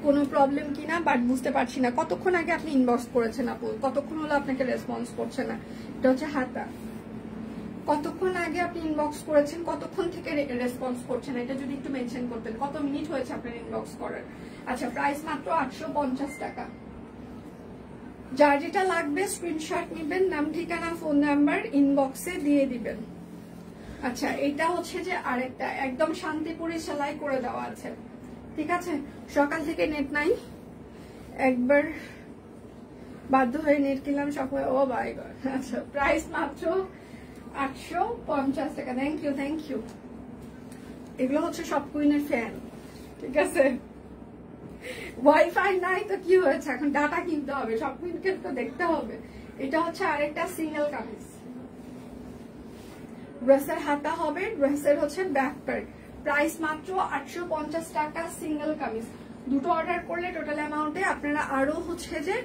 কোনো প্রবলেম কিনা বাট বুঝতে পারছি না। কতক্ষণ আগে আপনি ইনবক্স করেছেন আপু? কতক্ষণ হলো আপনাকে রেসপন্স করছে না? এটা হচ্ছে হাতা। কতক্ষণ আগে আপনি ইনবক্স করেছেন, কতক্ষণ থেকে রেসপন্স করছেন, এটা যদি একটু মেনশন করতেন। কত মিনিট হয়েছে আপনার ইনবক্স করার? আচ্ছা, প্রাইস মাত্র 850 টাকা। যার যেটা লাগবে স্ক্রিনশট নেবেন, নাম ঠিকানা ফোন নাম্বার ইনবক্সে দিয়ে দিবেন। আচ্ছা, এটা হচ্ছে যে আরেকটা একদম শান্তিপুরি সেলাই করে দেওয়া আছে। ঠিক আছে, সকাল থেকে নেট নাই, একবার বাধ্য হয়ে নেট কিনলাম সকালে। Oh by god. আচ্ছা, প্রাইস মাত্র 850 টাকা। Thank you, thank you. এগুলো হচ্ছে সব কুইনের ফ্যান। ঠিক আছে, ওয়াইফাই নাই তো কি হয়েছে, এখন ডাটা কিনতে হবে, সব কুইনকে তো দেখতে হবে। এটা হচ্ছে আরেকটা সিঙ্গেল কামিজ। ড্রেসের হাতা হবে, ড্রেসের হচ্ছে ব্যাক পার্ট। প্রাইস মাত্র 850 টাকা সিঙ্গেল কামিজ। দুটো অর্ডার করলে টোটাল অ্যামাউন্টে আপনারা আরো হচ্ছে যে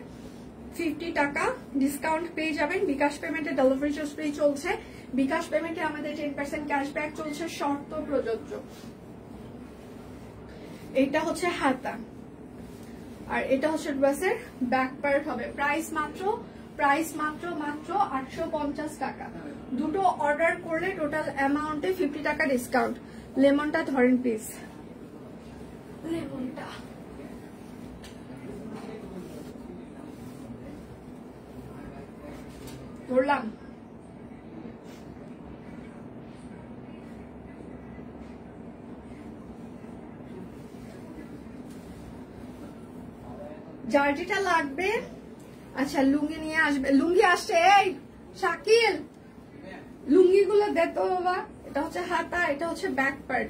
50 টাকা ডিসকাউন্ট পেয়ে যাবেন। বিকাশ পেমেন্টে ডেলিভারি চার্জ ফ্রি চলছে। বিকাশ পেমেন্টে আমাদের 10% ক্যাশব্যাক চলছে, শর্ত প্রযোজ্য। এটা হচ্ছে হাতা, আর এটা হচ্ছে ড্রেসের ব্যাক পার্ট হবে। প্রাইস মাত্র 850 টাকা। দুটো অর্ডার করলে টোটাল অ্যামাউন্টে 50 টাকা ডিসকাউন্ট। লেমনটা ধরেন প্লিজ, লেমনটা। ধরলাম। যার যেটা লাগবে, আচ্ছা লুঙ্গি নিয়ে আসবে, লুঙ্গি আসছে। এই শাকিল, লুঙ্গি গুলো দে তো বাবা। এটা হচ্ছে হাতা, এটা হচ্ছে ব্যাক পার্ট।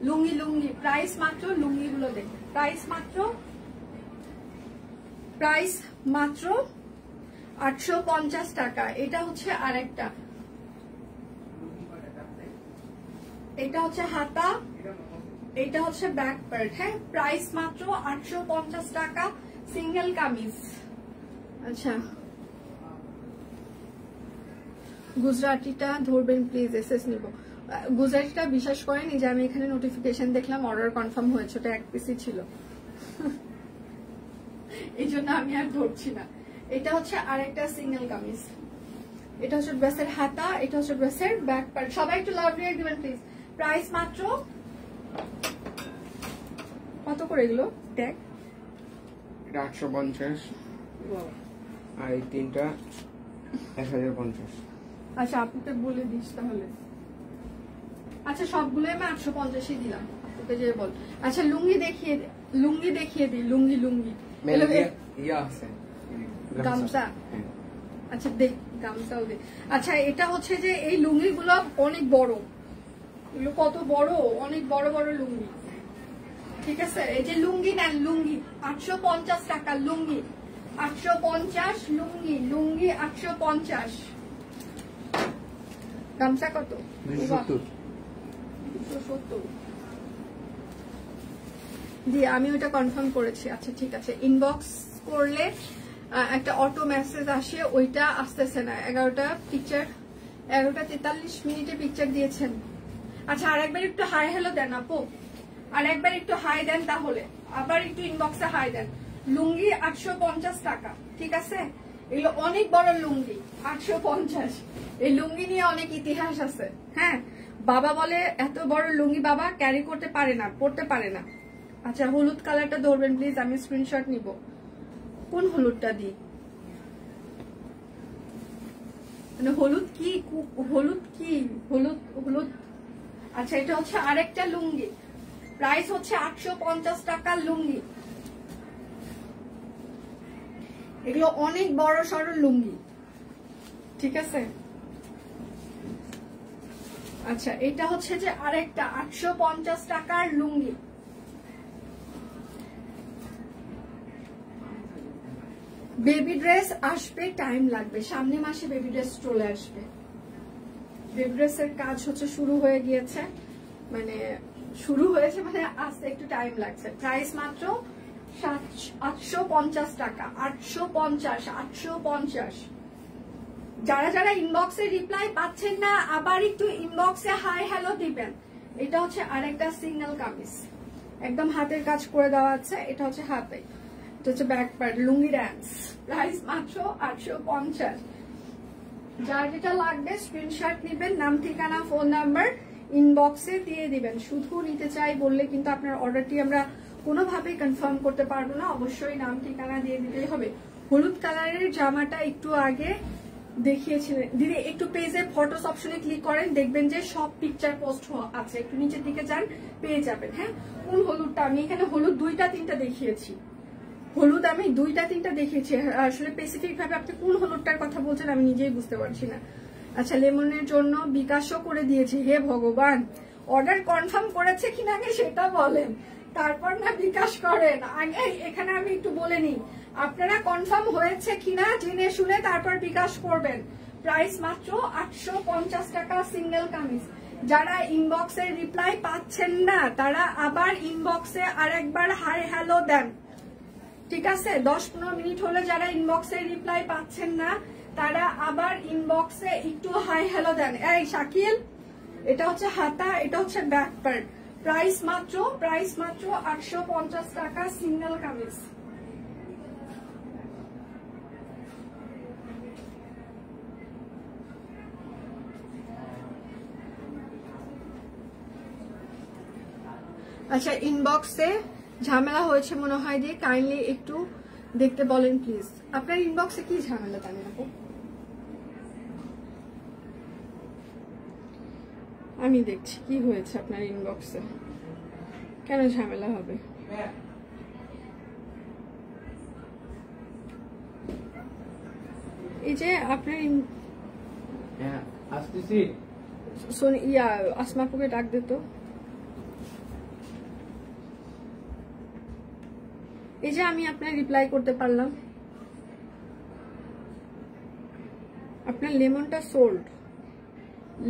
লুঙ্গি লুঙ্গি প্রাইস মাত্র, লুঙ্গিগুলো দেখুন প্রাইস মাত্র 850 টাকা। এটা হচ্ছে আরেকটা, এটা হচ্ছে হাতা, এটা হচ্ছে ব্যাক পার্ট। হ্যাঁ, প্রাইস মাত্র 850 টাকা, সিঙ্গেল কামিজ। আচ্ছা, গুজরাটিটা ধরবেন প্লিজ, এসএস নিব। গুজরাটিটা বিশ্বাস করেন যে আমি এখানে নোটিফিকেশন দেখলাম অর্ডার কনফার্ম হয়েছে, ওটা এক পিসই ছিল, এই জন্য আমি আর ধরছি না। এটা হচ্ছে আরেকটা সিঙ্গেল কামিজ, এটা হচ্ছে ড্রেসের হাতা, এটা হচ্ছে ড্রেসের ব্যাক পার্ট। সবাই একটু লাভ রিয়েক্ট দিবেন প্লিজ। প্রাইস মাত্র কত করে এগুলো ট্যাগ? এটা 850 আর এই তিনটা 1050। আচ্ছা, আপনি তো বলে দিস তাহলে। আচ্ছা, সবগুলো আমি 850ই দিলাম, ওকে যে বল। আচ্ছা, লুঙ্গি দেখিয়ে দিই, লুঙ্গি ইয়া আছে গামছা। আচ্ছা দেখ, গামছাও দে। আচ্ছা, এটা হচ্ছে যে এই লুঙ্গিগুলো অনেক বড়, এগুলো কত বড়, অনেক বড় বড় লুঙ্গি। ঠিক আছে, এই যে লুঙ্গি নেন, লুঙ্গি 850 টাকা, লুঙ্গি 850, লুঙ্গি 850। গামছা কত? 270 দিয়ে আমি ওটা কনফার্ম করেছি। আচ্ছা ঠিক আছে, ইনবক্স করলে একটা অটো মেসেজ আসে, ওইটা আসতেছে না। 11:43 পিকচার দিয়েছেন। আচ্ছা, আরেকবার একটু হাই হ্যালো দেন আপু, আরেকবার একটু হাই দেন, তাহলে আবার একটু ইনবক্সে হাই দেন। লুঙ্গি 850 টাকা, ঠিক আছে? এগুলো অনেক বড় লুঙ্গি, 850। এই লুঙ্গি নিয়ে অনেক ইতিহাস আছে। হ্যাঁ, বাবা বলে এত বড় লুঙ্গি বাবা ক্যারি করতে পারে না, পড়তে পারে না। আচ্ছা, হলুদ কালারটা ধরবেন প্লিজ, আমি স্ক্রিনশট নিব। কোন হলুদটা দিই? মানে হলুদ কি? হলুদ। আচ্ছা, এটা হচ্ছে আরেকটা লুঙ্গি, প্রাইস হচ্ছে 850 টাকা লুঙ্গি। এগুলো অনেক বড় সড়ো লুঙ্গি, ঠিক আছে? আচ্ছা, এটা হচ্ছে যে আরেকটা 850 টাকার লুঙ্গি। বেবি ড্রেস আসবে, টাইম লাগবে, সামনে মাসে বেবি ড্রেস চলে আসবে। বেবি ড্রেসের কাজ হচ্ছে শুরু হয়ে গিয়েছে, মানে আসতে একটু টাইম লাগছে। প্রাইস মাত্র 850 টাকা, 850। যারা ইনবক্সে রিপ্লাই পাচ্ছেন না, আবার একটু ইনবক্সে হাই হ্যালো দিবেন। এটা হচ্ছে আরেকটা সিঙ্গেল কামিজ, একদম হাতের কাজ করে দেওয়া আছে। এটা হচ্ছে হাতে, এটা হচ্ছে ব্যাক পার্ট, লুঙ্গি ড্যান্স। প্রাইস মাত্র 850। যার যেটা লাগবে স্ক্রিনশট নিবেন, নাম ঠিকানা ফোন নাম্বার ইনবক্সে দিয়ে দিবেন। শুধু নিতে চাই বললে কিন্তু আপনার অর্ডারটি আমরা কোনোভাবেই কনফার্ম করতে পারবো না, অবশ্যই নাম ঠিকানা দিয়ে দিতেই হবে। হলুদ কালারের জামাটা একটু আগে দেখিয়েছিলেন দিদি, একটু পেজে ফটোস অপশনে ক্লিক করেন, দেখবেন যে সব পিকচার পোস্ট আছে, একটু নিচের দিকে যান, পেয়ে যাবেন। হ্যাঁ, কোন হলুদটা? আমি এখানে হলুদ 2-3টা দেখিয়েছি, হলুদ আমি 2-3টা দেখিয়েছি। আসলে স্পেসিফিক ভাবে আপনি কোন হলুদটার কথা বলছেন আমি নিজেই বুঝতে পারছি না। আচ্ছা, লেমনের জন্য বিকাশও করে দিয়েছি। হে ভগবান, অর্ডার কনফার্ম করেছে কিনা আগে সেটা বলেন, তারপর না বিকাশ করেন। আগে এখানে আমি একটু বলে নিই, আপনারা কনফার্ম হয়েছে কিনা জেনে শুনে তারপর বিকাশ করবেন। প্রাইস মাত্র 850 টাকা সিঙ্গেল কামিজ। যারা ইনবক্সে রিপ্লাই পাচ্ছেন না, তারা আবার ইনবক্সে আরেকবার হাই হ্যালো দেন, ঠিক আছে? 10-15 মিনিট হলে যারা ইনবক্সে রিপ্লাই পাচ্ছেন না, তারা আবার ইনবক্সে একটু হাই হ্যালো দেন। এই শাকিল, এটা হচ্ছে হাতা, এটা হচ্ছে ব্যাক পার্ট। প্রাইস মাত্র 850 টাকা সিঙ্গেল কামিজ। আচ্ছা, ইনবক্সে ঝামেলা হয়েছে মনে হয়, দিয়ে কাইন্ডলি একটু দেখতে বলেন প্লিজ। আপনার ইনবক্সে কি ঝামেলা জানেন আপু? আমি দেখছি কি হয়েছে আপনার ইনবক্সে, কেন ঝামেলা হবে? এই যে আপনার আসমাপুকে ডাক দিত। এই যে আমি আপনার রিপ্লাই করতে পারলাম, আপনার লেমনটা সোল্ড,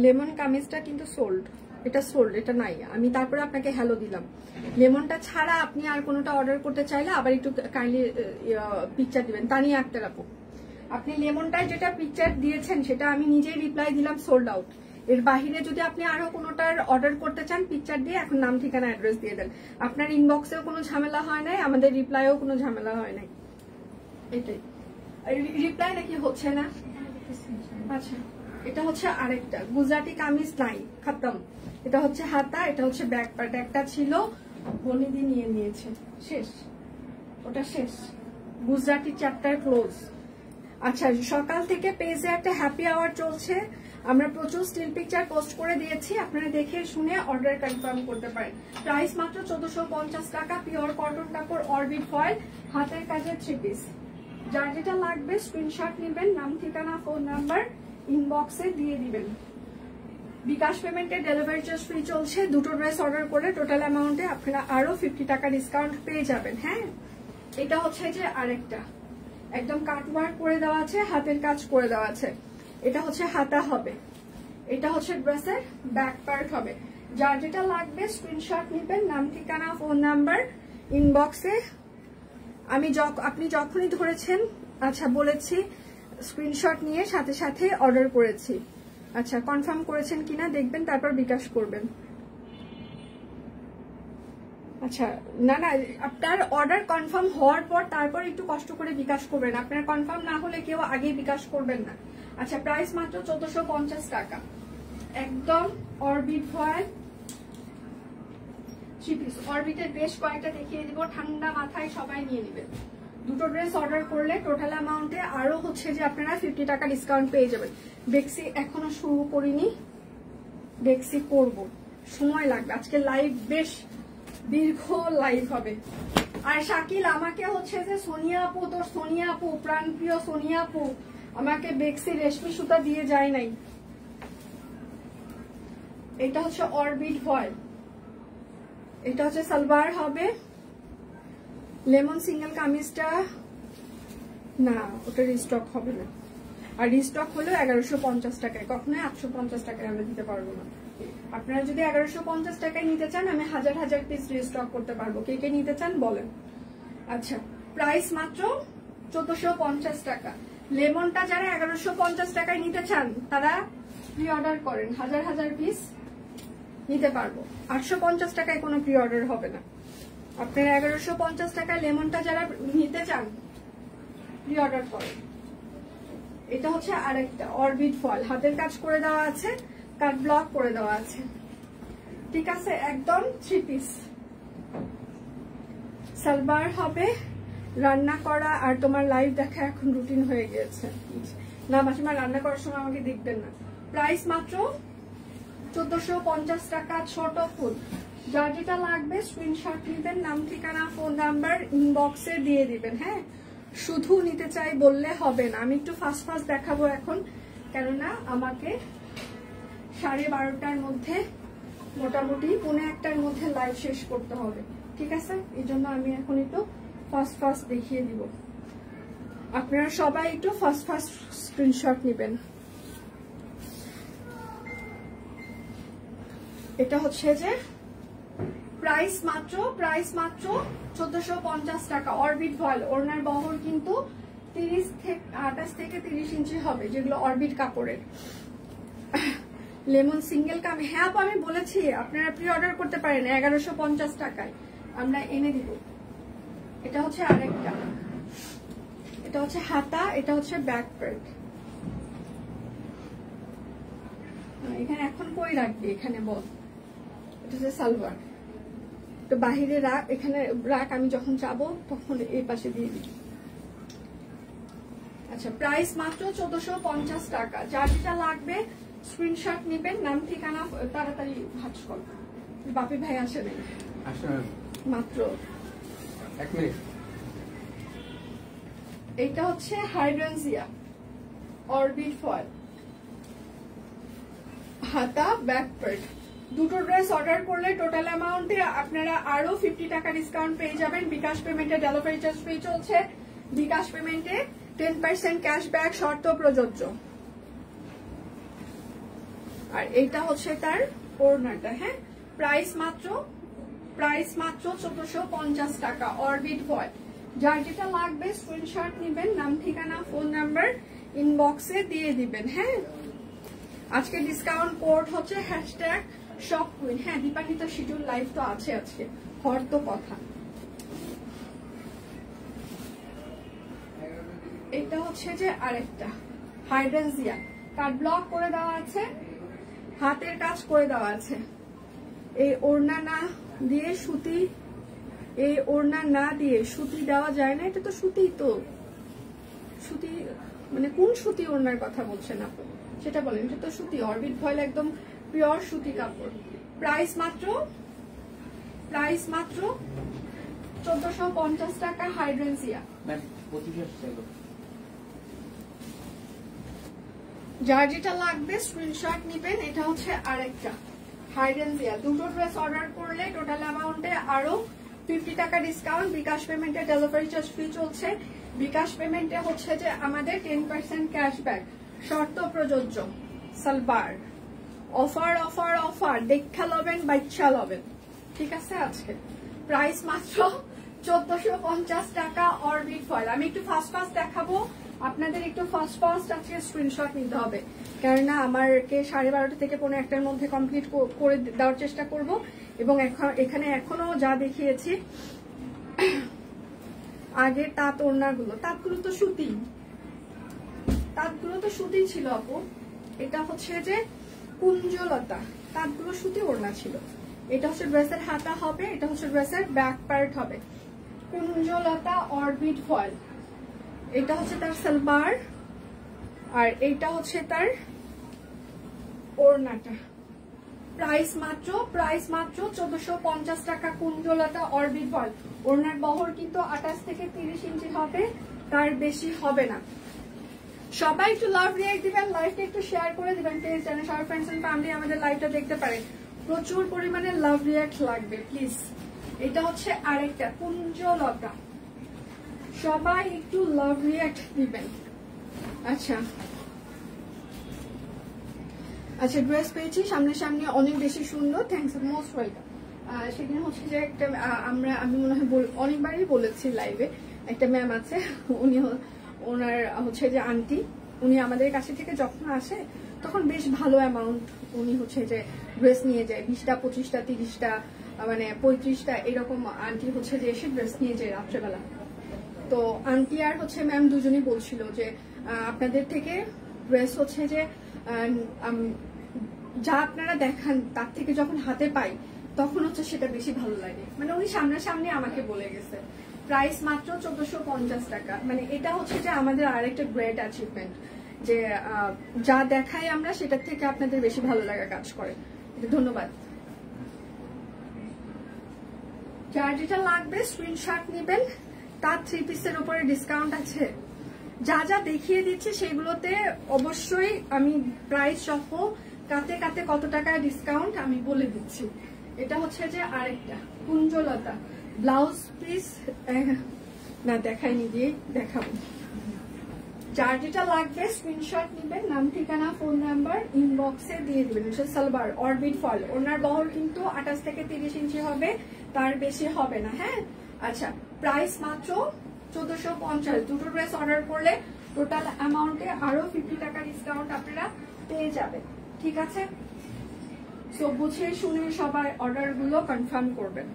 লেমন কামিজটা কিন্তু সোল্ড, এটা সোল্ড, এটা নাই। আমি তারপরে আপনাকে হ্যালো দিলাম। লেমনটা ছাড়া আপনি আর কোনোটা অর্ডার করতে চাইলে আবার একটু কাইন্ডলি পিকচার দিবেন। তানিয়া আক্তার আপু, আপনি লেমনটায় যেটা পিকচার দিয়েছেন সেটা আমি নিজেই রিপ্লাই দিলাম সোল্ড আউট। এর বাহিরে যদি আপনি আরো কোনোটার অর্ডার করতে চান পিকচার দিয়ে এখন নাম ঠিকানা অ্যাড্রেস দিয়ে দেন। আপনার ইনবক্সেও কোনো ঝামেলা হয় নাই, আমাদের রিপ্লাইও কোনো ঝামেলা হয় নাই। এটাই রিপ্লাই নাকি হচ্ছে না? আচ্ছা, এটা হচ্ছে আরেকটা গুজরাটি কামিজ নাই, খতম। এটা হচ্ছে হাতা, এটা হচ্ছে ব্যাক পার্ট। একটা ছিল বনিদি নিয়ে নিয়েছে, শেষ, ওটা শেষ। Gujarati chapter close. আচ্ছা, সকাল থেকে পেজে একটা হ্যাপি আওয়ার চলছে, আমরা প্রচুর স্টিল পিকচার পোস্ট করে দিয়েছি, আপনারা দেখে শুনে অর্ডার কনফার্ম করতে পারেন। প্রাইস মাত্র 1450 টাকা, পিওর কটন কাপড়, অরবিট ফয়েল, হাতের কাজের 3 পিস। যার যেটা লাগবে স্ক্রিনশট নেবেন, নাম ঠিকানা ফোন নাম্বার ইনবক্সে দিয়ে দিবেন। বিকাশ পেমেন্টে ডেলিভারি চার্জ ফ্রি চলছে। দুটো ড্রেস অর্ডার করে টোটাল অ্যামাউন্টে আপনারা আরো 50 টাকা ডিসকাউন্ট পেয়ে যাবেন। হ্যাঁ, এটা হচ্ছে যে আরেকটা একদম কাটওয়ার্ক করে দেওয়া আছে, হাতের কাজ করে দেওয়া আছে। এটা হচ্ছে হাতা হবে, এটা হচ্ছে ড্রেসের ব্যাক পার্ট হবে। যার যেটা লাগবে স্ক্রিনশট নেবেন, নাম ঠিকানা ফোন নাম্বার ইনবক্সে। আপনি যখনই ধরেছেন, আচ্ছা বলেছি স্ক্রিনশট নিয়ে সাথে সাথে অর্ডার করেছি। আচ্ছা, কনফার্ম করেছেন কিনা দেখবেন, তারপর বিকাশ করবেন। আচ্ছা, না না, আপনার অর্ডার কনফার্ম হওয়ার পর তারপর একটু কষ্ট করে বিকাশ করবেন। আপনার কনফার্ম না হলে কেউ আগে বিকাশ করবেন না। আচ্ছা, প্রাইস মাত্র 1450 টাকা, একদম অরবিট ফয়েল 3 পিস। অরবিটের বেশ কয়েকটা দেখিয়ে দিব, ঠান্ডা মাথায় সবাই নিয়ে নেবেন। দুটো ড্রেস অর্ডার করলে টোটাল অ্যামাউন্টে আরো হচ্ছে যে আপনারা 50 টাকা ডিসকাউন্ট পেয়ে যাবেন। বেক্সি এখনো শুরু করিনি, বেক্সি করব, সময় লাগবে। আজকে লাইভ বেশ দীর্ঘ লাইভ হবে। আর শাকিল আমাকে হচ্ছে যে সোনিয়া আপু, তোর সোনিয়া আপু, প্রাণপ্রিয় সোনিয়া আপু আমাকে বেক্সি রেশমি সুতা দিয়ে যায় নাই। এটা হচ্ছে অরবিট ফয়েল, এটা হচ্ছে সালোয়ার হবে। লেমন সিঙ্গেল কামিজটা না, ওটা রিস্টক হবে না। আর রিস্টক হলেও 1150 টাকায়, কখনোই 850 টাকায় আমরা দিতে পারবো না। আপনারা যদি 1150 টাকায় নিতে চান, আমি হাজার হাজার পিস রিস্টক করতে পারবো। কে কে নিতে চান বলেন। আচ্ছা, প্রাইস মাত্র 1450 টাকা। লেমনটা যারা 1150 টাকায় নিতে চান তারা প্রি অর্ডার করেন, হাজার হাজার পিস নিতে পারবো। 850 টাকায় কোনো প্রি অর্ডার হবে না। আপনারা 1150 টাকায় লেমনটা যারা নিতে চান প্রি অর্ডার করেন। এটা হচ্ছে আরেকটা অরবিট ফয়েল, হাতের কাজ করে দেওয়া আছে, কাট ব্লক করে দেওয়া আছে, ঠিক আছে, একদম 3 পিস। সালোয়ার হবে। রান্না করা আর তোমার লাইভ দেখা এখন রুটিন হয়ে গিয়েছে। না মাসিমা, রান্না করার সময় আমাকে দেখবেন না। প্রাইস মাত্র 1450 টাকা, ছোট ফুল। যার যেটা লাগবে স্ক্রিনশট নিবেন, নাম ঠিকানা ফোন নাম্বার ইনবক্সে দিয়ে দিবেন। হ্যাঁ, শুধু নিতে চাই বললে হবে না। আমি একটু ফাস্ট ফাস্ট দেখাবো এখন, কেননা আমাকে 12:30টার মধ্যে, মোটামুটি 1:45টার মধ্যে লাইভ শেষ করতে হবে। ঠিক আছে, এই জন্য আমি এখন একটু ফাস্ট ফাস্ট দেখিয়ে দিব। আপনারা সবাই একটু ফাস্ট ফাস্ট স্ক্রিনশট নেবেন। এটা হচ্ছে যে প্রাইস মাত্র 1450 টাকা। অরবিট ফয়েল, ওড়নার বহর কিন্তু 28 থেকে 30 ইঞ্চি হবে, যেগুলো অরবিট কাপড়ের। লেমন সিঙ্গেল কামি, হ্যাঁ আমি বলেছি আপনারা প্রি অর্ডার করতে পারেন 1150 টাকায়, আমরা এনে দিব। এটা হচ্ছে আরেকটা, এটা হচ্ছে হাতা, এটা হচ্ছে ব্যাক পার্ট। এখানে এখন কই রাখবি, এখানে বল। এটা হচ্ছে সালোয়ার, তো বাহিরে রাখ, এখানে রাখ, আমি যখন যাবো তখন এই পাশে দিয়ে দিই। আচ্ছা, প্রাইস মাত্র 1450 টাকা। যার যেটা লাগবে স্ক্রিনশট নেবেন, নাম ঠিকানা, তাড়াতাড়ি ভাজ কর, বাপি ভাই আসে নাই মাত্র 1 মিনিট। এটা হচ্ছে হাইড্রেনজিয়া অরবিট ফয়েল, হাতা ব্যাক পার্ট। দুটো ড্রেস অর্ডার করলে টোটাল অ্যামাউন্টে আপনারা আরো 50 টাকা ডিসকাউন্ট পেয়ে যাবেন। বিকাশ পেমেন্টে ডেলিভারি চার্জ ফ্রি চলছে, বিকাশ পেমেন্টে 10% ক্যাশব্যাক শর্ত প্রযোজ্য। আর এইটা হচ্ছে তার ওড়নাটা, হ্যাঁ প্রাইস মাত্র 1450 টাকা অরবিট ভয়েল। যার যেটা লাগবে স্ক্রিনশট নেবেন, নাম ঠিকানা ফোন নাম্বার ইনবক্সে দিয়ে দিবেন। হ্যাঁ আজকে ডিসকাউন্ট কোড হচ্ছে #shopqueen। হ্যাঁ দীপান্বিতা শিডিউল লাইভ তো আছে আজকে, হর তো কথা। এটা হচ্ছে যে আরেকটা হাইড্রেনজিয়া কাট ব্লক করে দেওয়া আছে, হাতের কাজ করে দেওয়া আছে। এই ওড়না না দিয়ে সুতি, এই ওড়না না দিয়ে সুতি দেওয়া যায় না। এটা তো সুতি, তো সুতি মানে কোন সুতি ওড়নার কথা বলছেন আপনি সেটা বলেন। এটা তো সুতি, অরবিট ভয়েল একদম পিওর সুতি কাপড়। প্রাইস মাত্র 1450 টাকা হাইড্রেনজিয়া। যার যেটা লাগবে স্ক্রিনশট নিবেন। এটা হচ্ছে আরেকটা হাইড্রেনজিয়া। দুটো ড্রেস অর্ডার করলে টোটাল অ্যামাউন্টে আরো 50 টাকা ডিসকাউন্ট। বিকাশ পেমেন্টে ডেলিভারি চার্জ ফ্রি চলছে। বিকাশ পেমেন্টে হচ্ছে যে আমাদের 10% ক্যাশব্যাক শর্ত প্রযোজ্য। সালবার অফার অফার অফার, দেখা লবেন বাচ্চা লবেন। ঠিক আছে আজকে প্রাইস মাত্র 1450 টাকা অরবিট ফয়েল। আমি একটু ফাস্ট দেখাবো আপনাদের, একটু ফাস্ট আজকে স্ক্রিনশট নিতে হবে, কেননা আমারকে 12:30 থেকে 1:45-র মধ্যে কমপ্লিট করে দেওয়ার চেষ্টা করব। এবং এখানে এখনো যা দেখিয়েছি আগের তাঁতগুলো তো সুতি, তাঁতগুলো তো সুতি ছিল আপু। এটা হচ্ছে যে কুঞ্জলতা, তাঁতগুলো সুতি ওড়না ছিল। এটা হচ্ছে ড্রেসের হাতা হবে, এটা হচ্ছে ড্রেসের ব্যাক পার্ট হবে। কুঞ্জলতা অরবিট ফয়েল, এটা হচ্ছে তার সালবার, আর এইটা হচ্ছে তার ওড়নাটা। প্রাইস মাত্র 1450 টাকা কুঞ্জলতা অরবিট ফয়েল। ওড়নার বহর কিন্তু 28 থেকে 30 ইঞ্চি হবে, তার বেশি হবে না। সবাই একটু লাভ রিঅ্যাক্ট দিবেন, লাইভটা একটু শেয়ার করে দিবেন প্লিজ, যেন সবার ফ্রেন্ডস এন্ড ফ্যামিলি আমাদের লাইভটা দেখতে পারে। প্রচুর পরিমাণে লাভ রিঅ্যাক্ট লাগবে প্লিজ। এটা হচ্ছে আরেকটা কুঞ্জলতা, সবাই একটু লাভ রিঅ্যাক্ট দিবেন। আচ্ছা ড্রেস পেয়েছি সামনে অনেক বেশি সুন্দর, থ্যাংকস মোস্ট ওয়েলকাম। সেদিন হচ্ছে যে একটা আমি মনে হয় অনেকবারই বলেছি লাইভে, একটা ম্যাম আছে, ওনার হচ্ছে যে আন্টি, উনি আমাদের কাছে থেকে যখন আসে তখন বেশ ভালো অ্যামাউন্ট উনি হচ্ছে যে ড্রেস নিয়ে যায়, 20টা 25টা 30টা মানে 35টা এরকম আন্টি হচ্ছে যে এসে ড্রেস নিয়ে যায় রাত্রেবেলা। তো আন্টি আর হচ্ছে ম্যাম দুজনই বলছিল যে আপনাদের থেকে ড্রেস হচ্ছে যে যা আপনারা দেখান তার থেকে যখন হাতে পাই তখন হচ্ছে সেটা বেশি ভালো লাগে। মানে উনি সামনাসামনি আমাকে বলে গেছে। প্রাইস মাত্র 1450 টাকা। মানে এটা হচ্ছে যে আমাদের আরেকটা গ্রেট অ্যাচিভমেন্ট, যে যা দেখাই আমরা সেটার থেকে আপনাদের বেশি ভালো লাগা কাজ করে। ধন্যবাদ। যার যেটা লাগবে স্ক্রিনশট নেবেন। তার 3 পিসের উপরে ডিসকাউন্ট আছে। যা যা দেখিয়ে দিচ্ছি সেগুলোতে অবশ্যই আমি প্রাইস সহ কাতে কাতে কত টাকা ডিসকাউন্ট আমি বলে দিচ্ছি। এটা হচ্ছে যে আরেকটা কুঞ্জলতা ব্লাউজ পিস, না দেখাইনি দিয়ে দেখাবো। যার যেটা লাগবে স্ক্রিনশট নেবেন, নাম ঠিকানা ফোন নাম্বার ইনবক্সে দিয়ে দিবেন। সালবার অরবিট ফয়েল, ওনার বহর কিন্তু 28 থেকে 30 ইঞ্চি হবে, তার বেশি হবে না। হ্যাঁ আচ্ছা প্রাইস মাত্র 1450। দুটো ড্রেস অর্ডার করলে টোটাল অ্যামাউন্টে আরো 50 টাকা ডিসকাউন্ট আপনারা পেয়ে যাবেন। ঠিক আছে, সো বুঝে শুনে সবাই অর্ডার গুলো কনফার্ম করবেন।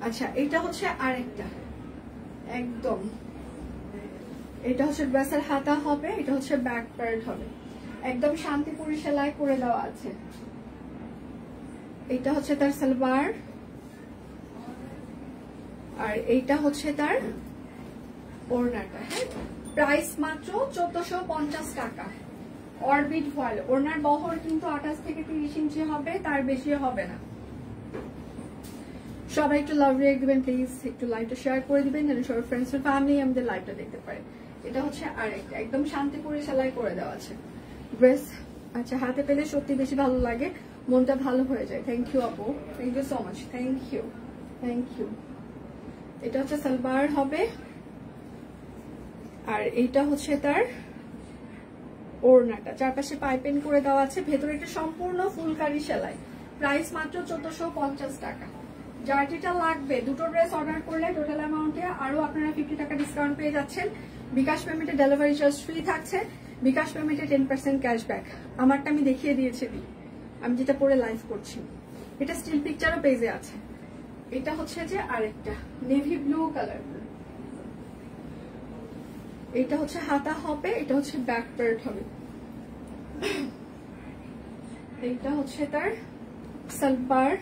আচ্ছা এটা হচ্ছে আরেকটা একদম, এটা হচ্ছে ড্রেসের হাতা হবে, এটা হচ্ছে ব্যাক পার্ট হবে, একদম শান্তিপুরি সেলাই করে দেওয়া আছে। এটা হচ্ছে তার সালোয়ার, আর এইটা হচ্ছে তার ওড়নাটা। হ্যাঁ প্রাইস মাত্র 1450 টাকা অরবিট ফয়েল। ওড়নার বহর কিন্তু 28 থেকে 30 ইঞ্চি হবে, তার বেশি হবে না। সবাই একটু লাভ রিঅ্যাক্ট দিবেন প্লিজ, একটু লাইভটা শেয়ার করে দিবেন যেন সবার ফ্রেন্ডস এন্ড ফ্যামিলি আমাদের লাইভটা দেখতে পারে। এটা হচ্ছে আরেকটা একদম শান্তিপুরি সেলাই করে দেওয়া আছে ড্রেস। আচ্ছা, হাতে পেলে সত্যি বেশি ভালো লাগে, মনটা ভালো হয়ে যায়। থ্যাংক ইউ আপু, thank you so much, thank you, thank you. এটা হচ্ছে সালোয়ার হবে, আর এইটা হচ্ছে তার ওড়নাটা, চারপাশে পাইপিং করে দেওয়া আছে, ভেতরে এটা সম্পূর্ণ ফুলকারি সেলাই। প্রাইস মাত্র 1450 টাকা। যার যেটা লাগবে, দুটো ড্রেস অর্ডার করলে টোটাল অ্যামাউন্টে আরো আপনারা 50 টাকা ডিসকাউন্ট পেয়ে যাচ্ছেন। বিকাশ পেমেন্টে ডেলিভারি চার্জ ফ্রি থাকছে, বিকাশ পেমেন্টে 10% ক্যাশব্যাক। আমারটা আমি দেখিয়ে দিয়েছি, আমি যেটা পরে লাইভ করছি। এটা স্টিল পিকচারও পেজে আছে। এটা হচ্ছে যে আরেকটা নেভি ব্লু কালার, এটা হচ্ছে হাতা হবে, এটা হচ্ছে ব্যাক পার্ট হবে, এইটা হচ্ছে তার সালোয়ার।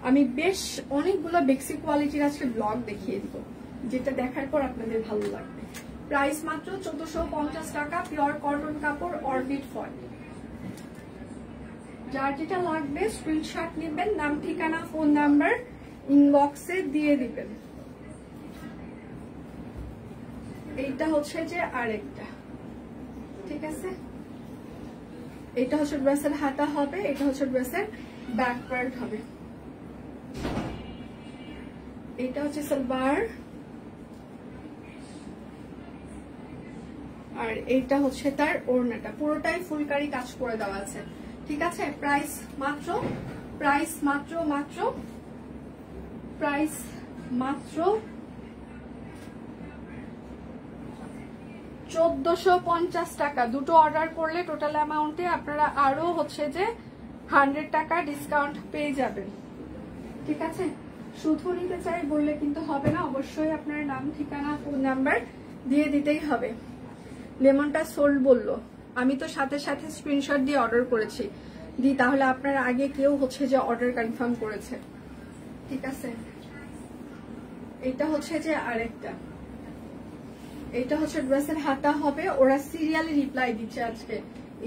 আমি বেশ অনেকগুলো বেক্সি কোয়ালিটির আজকে ব্লগ দেখিয়ে দিব, যেটা দেখার পর আপনাদের ভালো লাগবে। প্রাইস মাত্র 1450 টাকা, পিওর কটন কাপড়, অরবিট ফয়েল। যার যেটা লাগবে স্ক্রিনশট নেবেন, নাম ঠিকানা ফোন নাম্বার ইনবক্সে দিয়ে দিবেন। এইটা হচ্ছে যে আরেকটা, ঠিক আছে। এটা হচ্ছে ড্রেসের হাতা হবে, এটা হচ্ছে ড্রেসের ব্যাক পার্ট হবে। এটা হচ্ছে সালোয়ার, আর এইটা হচ্ছে তার ওড়নাটা, পুরোটাই ফুলকারি কাজ করে দেওয়া আছে, ঠিক আছে। প্রাইস মাত্র 1450 টাকা। দুটো অর্ডার করলে টোটাল অ্যামাউন্টে আপনারা আরো হচ্ছে যে 100 টাকা ডিসকাউন্ট পেয়ে যাবেন, ঠিক আছে। শুধু নিতে চাই বললে কিন্তু হবে না, অবশ্যই আপনার নাম ঠিকানা ফোন নাম্বার দিয়ে দিতেই হবে। লেমনটা সোল্ড বললো, আমি তো সাথে সাথে স্ক্রিনশট দিয়ে অর্ডার করেছি, দি তাহলে আপনার আগে কেউ হচ্ছে যে অর্ডার কনফার্ম করেছে, ঠিক আছে। এটা হচ্ছে যে আরেকটা, এটা হচ্ছে ড্রেসের হাতা হবে। ওরা সিরিয়ালি রিপ্লাই দিচ্ছে আজকে,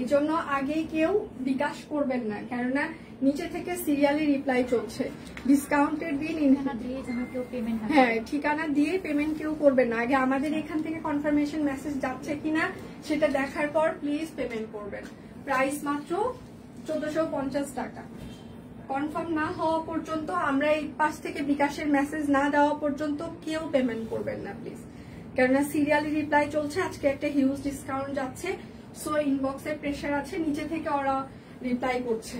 এই জন্য আগেই কেউ বিকাশ করবেন না, কেননা নিচে থেকে সিরিয়ালি রিপ্লাই চলছে। ডিসকাউন্টের দিন হ্যাঁ, ঠিকানা দিয়ে পেমেন্ট কেউ করবেন না, আগে আমাদের এখান থেকে কনফার্মেশন মেসেজ যাচ্ছে কিনা সেটা দেখার পর প্লিজ পেমেন্ট করবেন। প্রাইস মাত্র 1450 টাকা। কনফার্ম না হওয়া পর্যন্ত, আমরা এই পাশ থেকে বিকাশের মেসেজ না দেওয়া পর্যন্ত কেউ পেমেন্ট করবেন না প্লিজ, কেননা সিরিয়ালি রিপ্লাই চলছে। আজকে একটা হিউজ ডিসকাউন্ট যাচ্ছে, সো ইনবক্সে প্রেশার আছে, নিচে থেকে ওরা রিপ্লাই করছে।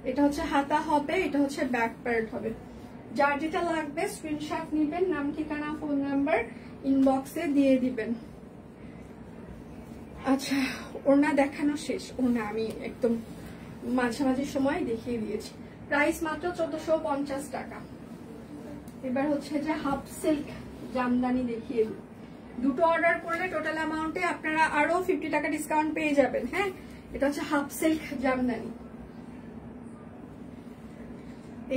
এটা হচ্ছে হাতা হবে, এটা হচ্ছে ব্যাক পার্ট হবে। যার যেটা লাগবে স্ক্রিনশট নেবেন, নাম ঠিকানা ফোন নাম্বার ইনবক্সে দিয়ে দিবেন। আচ্ছা, ওড়না দেখানো শেষ, ওড়না আমি একদম মাঝামাঝি সময় দেখিয়ে দিয়েছি। প্রাইস মাত্র 1450 টাকা। এবার হচ্ছে যে হাফ সিল্ক জামদানি দেখিয়ে দিই। দুটো অর্ডার করলে টোটাল অ্যামাউন্টে আপনারা আরো 50 টাকা ডিসকাউন্ট পেয়ে যাবেন। হ্যাঁ, এটা হচ্ছে হাফ সিল্ক জামদানি,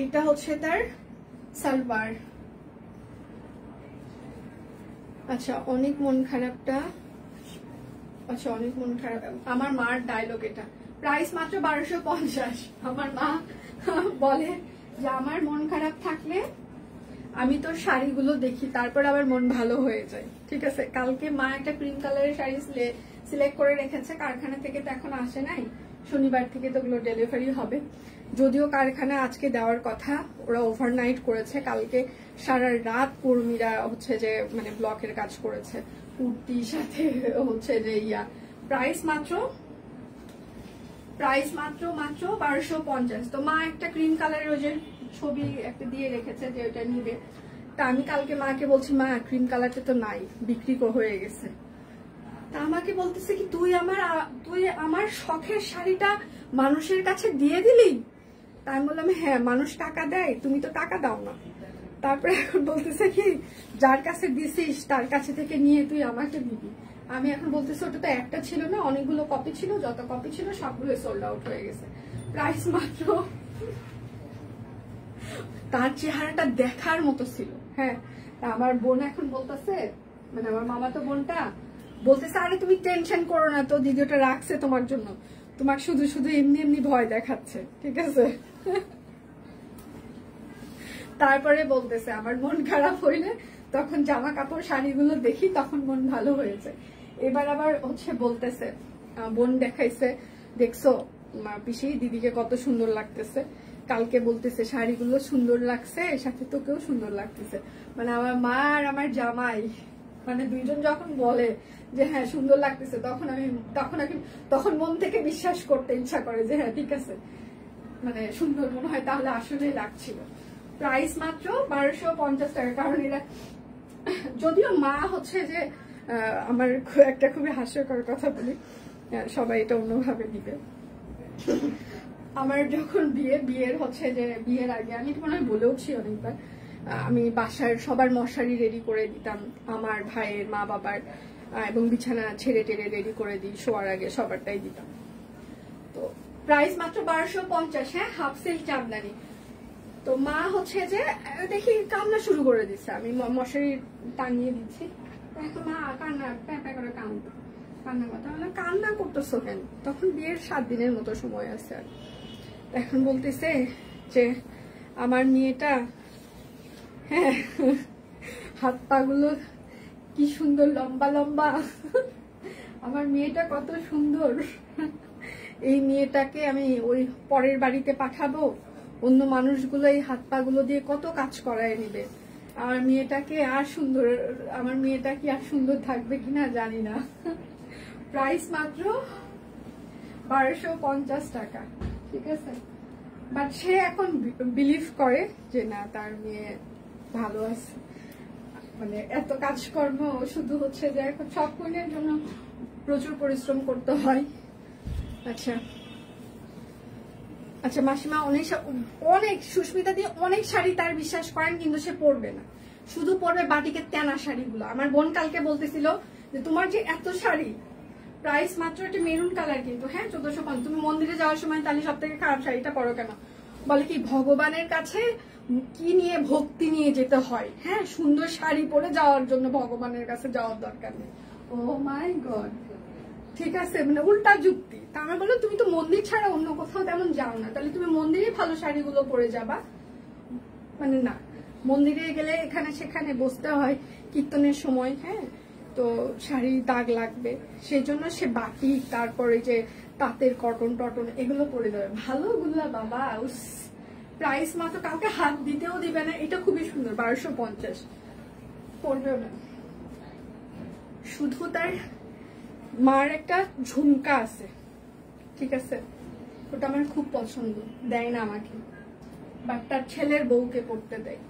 এইটা হচ্ছে তার সালোয়ার। আচ্ছা, অনেক মন খারাপটা, আচ্ছা অনেক মন খারাপ, আমার মার ডায়লগ এটা। প্রাইস মাত্র 1250। আমার মা বলে যে আমার মন খারাপ থাকলে আমি তোর শাড়িগুলো দেখি, তারপর আবার মন ভালো হয়ে যায়, ঠিক আছে। কালকে মা একটা ক্রিম কালারের শাড়ি সিলেক্ট করে রেখেছে, কারখানা থেকে তো এখন আসে নাই, শনিবার থেকে তো ওগুলো ডেলিভারি হবে। যদিও কারখানা আজকে দেওয়ার কথা, ওরা ওভারনাইট করেছে, কালকে সারা রাত কর্মীরা হচ্ছে যে মানে ব্লকের কাজ করেছে, কুর্তির সাথে হচ্ছে যে প্রাইস মাত্র 1250। তো মা একটা ক্রিম কালারের ওই যে ছবি একটা দিয়ে রেখেছে যে ওটা নিবে, তা আমি কালকে মাকে বলছি মা ক্রিম কালারটা তো নাই, বিক্রি হয়ে গেছে। তা আমাকে বলতেছে কি তুই আমার শখের শাড়িটা মানুষের কাছে দিয়ে দিলি? তাই আমি বললাম হ্যাঁ, মানুষ টাকা দেয়, তুমি তো টাকা দাও না। তারপরে এখন বলতেছে কি যার কাছে দিছিস তার কাছে থেকে নিয়ে তুই আমাকে দিবি। আমি এখন বলতেছি ওটা তো একটা ছিল না, অনেকগুলো কপি ছিল, যত কপি ছিল সবগুলো সোল্ড আউট হয়ে গেছে। প্রাইস মাত্র, তার চেহারাটা দেখার মতো ছিল। হ্যাঁ, আমার বোন এখন বলতেছে, মানে আমার মামা তো বোনটা বলতেছে আরে তুমি টেনশন করো না, তো দিদি ওটা রাখছে তোমার জন্য, তোমার শুধু শুধু এমনি এমনি ভয় দেখাচ্ছে, ঠিক আছে। তারপরে বলতেছে আমার মন খারাপ হইলে তখন জামা কাপড় শাড়িগুলো দেখি, তখন মন ভালো হয়েছে। এবার আবার হচ্ছে বলতেছে বোন দেখাইছে, দেখছো পিসি দিদিকে কত সুন্দর লাগতেছে, কালকে বলতেছে শাড়িগুলো সুন্দর লাগছে, সাথে তোকেও সুন্দর লাগতেছে। মানে আমার মা আর আমার জামাই মানে দুইজন যখন বলে যে হ্যাঁ সুন্দর লাগতেছে, তখন মন থেকে বিশ্বাস করতে ইচ্ছা করে যে হ্যাঁ ঠিক আছে, মানে সুন্দর মনে হয়, তাহলে আসলেই লাগছিল। প্রাইস মাত্র 1250 টাকা। কারণ এরা যদিও মা হচ্ছে যে আমার একটা খুবই হাস্যকর কথা বলি, সবাই এটা অন্যভাবে দিবে। আমার যখন বিয়ের হচ্ছে যে বিয়ের আগে আমি মনে হয় বলেওছি অনেকবার, আমি বাসার সবার মশারি রেডি করে দিতাম, আমার ভাইয়ের মা বাবার, এবং বিছানা ছেড়ে টেড়ে রেডি করে দিই, শোয়ার আগে সবারটাই দিতাম। তো প্রাইস মাত্র 1250, হ্যাঁ হাফ সিল্ক জামদানি। তো মা হচ্ছে যে দেখি কান্না শুরু করে দিচ্ছে, আমি মশারি টাঙিয়ে দিচ্ছি, এখন মা কান্না প্যাপা করে কান্না কথা, মানে কান্না করতেছো কেন? তখন বিয়ের 7 দিনের মতো সময় আছে। আর এখন বলতেছে যে আমার মেয়েটা, হ্যাঁ হাত পা গুলো কি সুন্দর লম্বা লম্বা, আমার মেয়েটা কত সুন্দর, এই মেয়েটাকে আমি ওই পরের বাড়িতে পাঠাবো, অন্য মানুষগুলো এই হাত পা গুলো দিয়ে কত কাজ করায় নিবে, আমার মেয়েটাকে আর সুন্দর, আমার মেয়েটা কি আর সুন্দর থাকবে কিনা জানি না। প্রাইস মাত্র 1250 টাকা, ঠিক আছে। বাট সে এখন বিলিভ করে যে না তার মেয়ে ভালো আছে, মানে এত কাজকর্ম শুধু হচ্ছে যে এখন সব কোণের জন্য প্রচুর পরিশ্রম করতে হয়। আচ্ছা আচ্ছা, মাসিমা অনেক সুস্মিতা দিয়ে অনেক শাড়ি তার বিশ্বাস করেন, কিন্তু সে পরবে না, শুধু পরবে বাটিকের তেনা শাড়িগুলো। আমার বোন কালকে বলতেছিল যে তোমার যে এত শাড়ি, প্রাইস মাত্র একটা মেরুন কালার, কিন্তু হ্যাঁ 1450, তুমি মন্দিরে যাওয়ার সময় তাহলে সব থেকে খারাপ শাড়িটা পরো কেন? বলে কি ভগবানের কাছে কি নিয়ে ভক্তি নিয়ে যেতে হয়, হ্যাঁ সুন্দর শাড়ি পরে যাওয়ার জন্য ভগবানের কাছে যাওয়ার দরকার নেই। ও মাই গড, ঠিক আছে, মানে উল্টা যুক্তি। তা আমি বললাম তুমি তো মন্দির ছাড়া অন্য কোথাও তেমন যাও না, তাহলে তুমি মন্দিরে ভালো শাড়িগুলো পরে যাবা। মানে না, মন্দিরে গেলে এখানে সেখানে বসতে হয় কীর্তনের সময়, হ্যাঁ তো শাড়ি দাগ লাগবে, সেই জন্য সে বাটি, তারপরে যে তাঁতের কটন টটন এগুলো পরে দেবে ভালোগুলা বাবা। প্রাইস মাত্র, কাউকে হাত দিতেও দিবে না, এটা খুবই সুন্দর, 1250, পরবেও না। শুধু তার মার একটা ঝুমকা আছে, ঠিক আছে, ওটা আমার খুব পছন্দ, দেয় না আমাকে, বাট তার ছেলের বউকে পড়তে দেয়।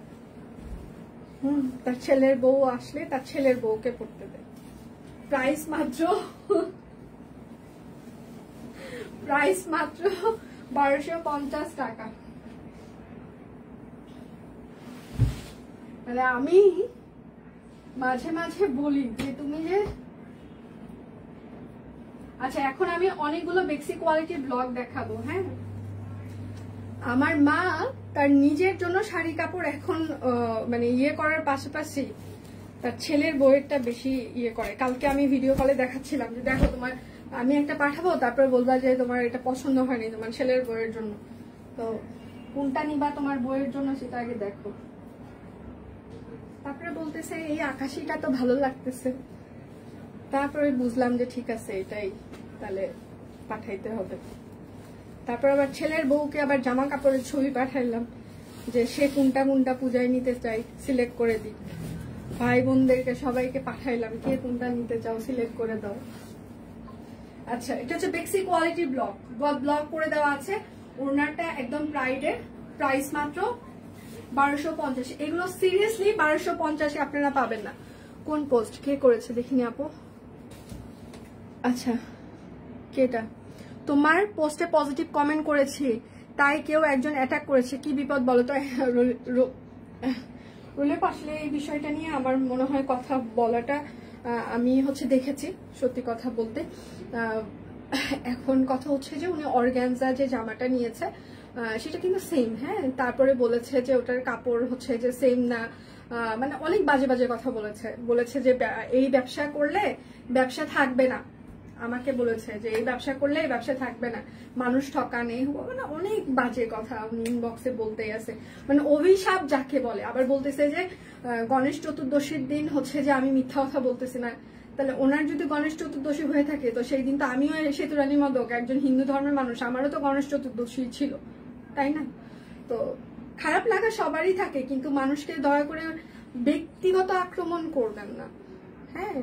তার ছেলের বউ আসলে তার ছেলের বউকে পড়তে দেয়। প্রাইস মাত্র 1250 টাকা। মানে আমি মাঝে মাঝে বলি যে তুমি যে, আচ্ছা এখন আমি অনেকগুলো বেক্সি কোয়ালিটির ব্লগ দেখাবো। হ্যাঁ, আমার মা তার নিজের জন্য শাড়ি কাপড় এখন মানে ইয়ে করার পাশাপাশি তার ছেলের বউয়েরটা বেশি ইয়ে করে। কালকে আমি ভিডিও কলে দেখাচ্ছিলাম যে দেখো তোমার, আমি একটা পাঠাবো, তারপরে বলবা যে তোমার এটা পছন্দ হয়নি তোমার ছেলের বউয়ের জন্য, তো কোনটা নিবা তোমার বউয়ের জন্য সেটা আগে দেখো। তারপরে বলতেছে এই আকাশিটা তো ভালো লাগতেছে, তারপরে বুঝলাম যে ঠিক আছে এটাই তাহলে পাঠাইতে হবে। তারপর আবার ছেলের বউকে আবার জামা কাপড়ের ছবি পাঠাইলাম যে সে কোনটা কোনটা পূজায় নিতে চাই সিলেক্ট করে দিই। ভাই বোনদেরকে সবাইকে পাঠাইলাম কে কোনটা নিতে চাও সিলেক্ট করে দাও। আচ্ছা, এটা হচ্ছে বেক্সি কোয়ালিটি ব্লক করে দেওয়া আছে, ওড়নাটা একদম প্রাইডের, প্রাইস মাত্র 1250। এগুলো সিরিয়াসলি 1250 আপনারা পাবেন না। কোন পোস্ট কে করেছে দেখিনি আপু? আচ্ছা, কেটা? তোমার পোস্টে পজিটিভ কমেন্ট করেছি তাই কেউ একজন অ্যাটাক করেছে, কি বিপদ বলো তো? রোলে আসলে এই বিষয়টা নিয়ে আমার মনে হয় কথা বলাটা আমি হচ্ছে দেখেছি, সত্যি কথা বলতে। এখন কথা হচ্ছে যে উনি অর্গানজা যে জামাটা নিয়েছে সেটা কিন্তু সেম, হ্যাঁ, তারপরে বলেছে যে ওটার কাপড় হচ্ছে যে সেম না, মানে অনেক বাজে বাজে কথা বলেছে যে এই ব্যবসা করলে ব্যবসা থাকবে না, আমাকে বলেছে যে এই ব্যবসা করলে এই ব্যবসা থাকবে না, মানুষ ঠকানে, মানে অনেক বাজে কথা উনি ইনবক্সে বলতেই আছে, মানে অভিশাপ যাকে বলে। আবার বলতেছে যে গণেশ চতুর্দশীর দিন হচ্ছে যে আমি মিথ্যা কথা বলতেছি না, তাহলে ওনার যদি গণেশ চতুর্দশী হয়ে থাকে তো সেই দিন তো আমিও সেতুরানী মদক একজন হিন্দু ধর্মের মানুষ, আমারও তো গণেশ চতুর্দশী ছিল, তাই না? তো খারাপ লাগা সবারই থাকে, কিন্তু মানুষকে দয়া করে ব্যক্তিগত আক্রমণ করবেন না। হ্যাঁ,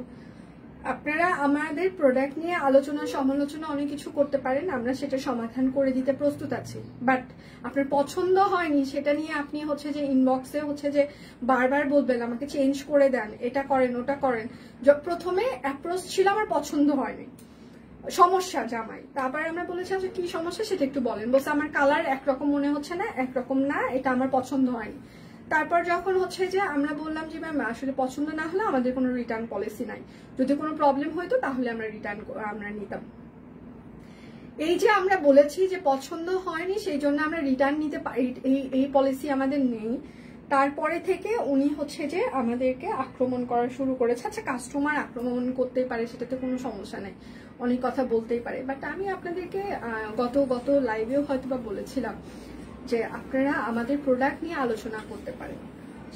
আপনারা আমাদের প্রোডাক্ট নিয়ে আলোচনা সমালোচনা অনেক কিছু করতে পারেন, আমরা সেটা সমাধান করে দিতে প্রস্তুত আছি। বাট আপনার পছন্দ হয়নি সেটা নিয়ে আপনি হচ্ছে যে ইনবক্সে হচ্ছে যে বারবার বলবেন আমাকে চেঞ্জ করে দেন, এটা করেন ওটা করেন। প্রথমে অ্যাপ্রোচ ছিল আমার পছন্দ হয়নি, সমস্যা জামাই, তারপর আমরা বলেছি আচ্ছা কি সমস্যা সেটা একটু বলেন, বলছে আমার কালার একরকম মনে হচ্ছে না, একরকম না, এটা আমার পছন্দ হয়নি। তারপর যখন হচ্ছে যে আমরা বললাম যে ম্যাম আসলে পছন্দ না হলে আমাদের কোনো রিটার্ন পলিসি নাই, যদি কোনো প্রবলেম হইতো তাহলে আমরা নিতাম। এই যে আমরা বলেছি যে পছন্দ হয়নি সেই জন্য আমরা রিটার্ন নিতে পারি, এই পলিসি আমাদের নেই, তারপরে থেকে উনি হচ্ছে যে আমাদেরকে আক্রমণ করা শুরু করেছে। আচ্ছা কাস্টমার আক্রমণ করতেই পারে, সেটাতে কোনো সমস্যা নেই, অনেক কথা বলতেই পারে, বাট আমি আপনাদেরকে গত লাইভেও হয়তো বা বলেছিলাম যে আপনারা আমাদের প্রোডাক্ট নিয়ে আলোচনা করতে পারেন,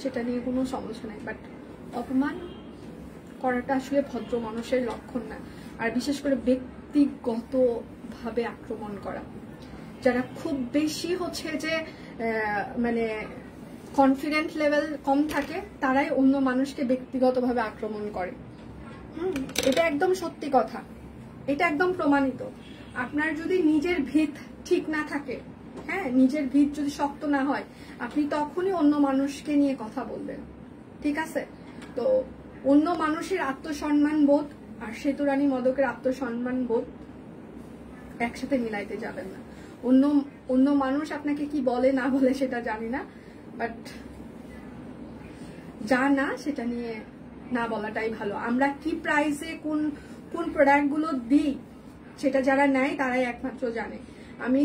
সেটা নিয়ে কোনো সমস্যা নেই, বাট অপমান করাটা আসলে ভদ্র মানুষের লক্ষণ না। আর বিশেষ করে ব্যক্তিগতভাবে আক্রমণ করা, যারা খুব বেশি হচ্ছে যে মানে কনফিডেন্ট লেভেল কম থাকে তারাই অন্য মানুষকে ব্যক্তিগতভাবে আক্রমণ করে। এটা একদম সত্যি কথা, এটা একদম প্রমাণিত। আপনার যদি নিজের ভিত ঠিক না থাকে, হ্যাঁ নিজের ভিত যদি শক্ত না হয়, আপনি তখনই অন্য মানুষকে নিয়ে কথা বলবেন, ঠিক আছে? তো অন্য মানুষের আত্মসম্মান বোধ আর সেতুরানী মদকের আত্মসম্মান বোধ একসাথে মিলাইতে যাবেন না। অন্য মানুষ আপনাকে কি বলে না বলে সেটা জানি না, বাট যা না সেটা নিয়ে না বলাটাই ভালো। আমরা কি প্রাইসে কোন প্রোডাক্টগুলো দিই সেটা যারা নেয় তারাই একমাত্র জানে। আমি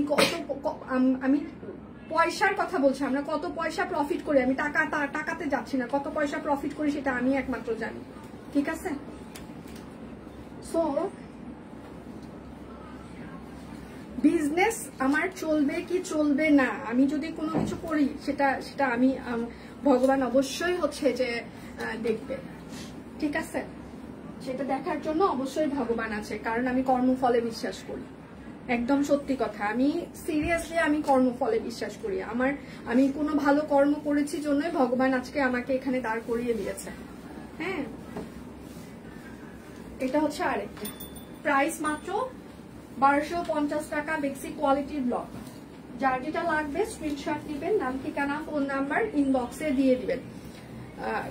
পয়সার কথা বলছি, আমরা কত পয়সা প্রফিট করি, আমি টাকাতে যাচ্ছি না, কত পয়সা প্রফিট করি সেটা আমি একমাত্র জানি, ঠিক আছে? সো বিজনেস আমার চলবে কি চলবে না, আমি যদি কোনো কিছু করি সেটা আমি ভগবান অবশ্যই হচ্ছে যে দেখবে, ঠিক আছে? সেটা দেখার জন্য অবশ্যই ভগবান আছে, কারণ আমি কর্মফলে বিশ্বাস করি, একদম সত্যি কথা। আমি সিরিয়াসলি আমি কর্মফলে বিশ্বাস করি। আমি কোনো ভালো কর্ম করেছি জন্যই ভগবান আজকে আমাকে এখানে দাঁড় করিয়ে দিয়েছে। হ্যাঁ, এটা হচ্ছে আরেকটা প্রাইস মাত্র 1250 টাকা, বেক্সি কোয়ালিটির ব্লক। যার যেটা লাগবে স্ক্রিনশট নেবেন, নাম ঠিকানা ফোন নাম্বার ইনবক্সে দিয়ে দিবেন।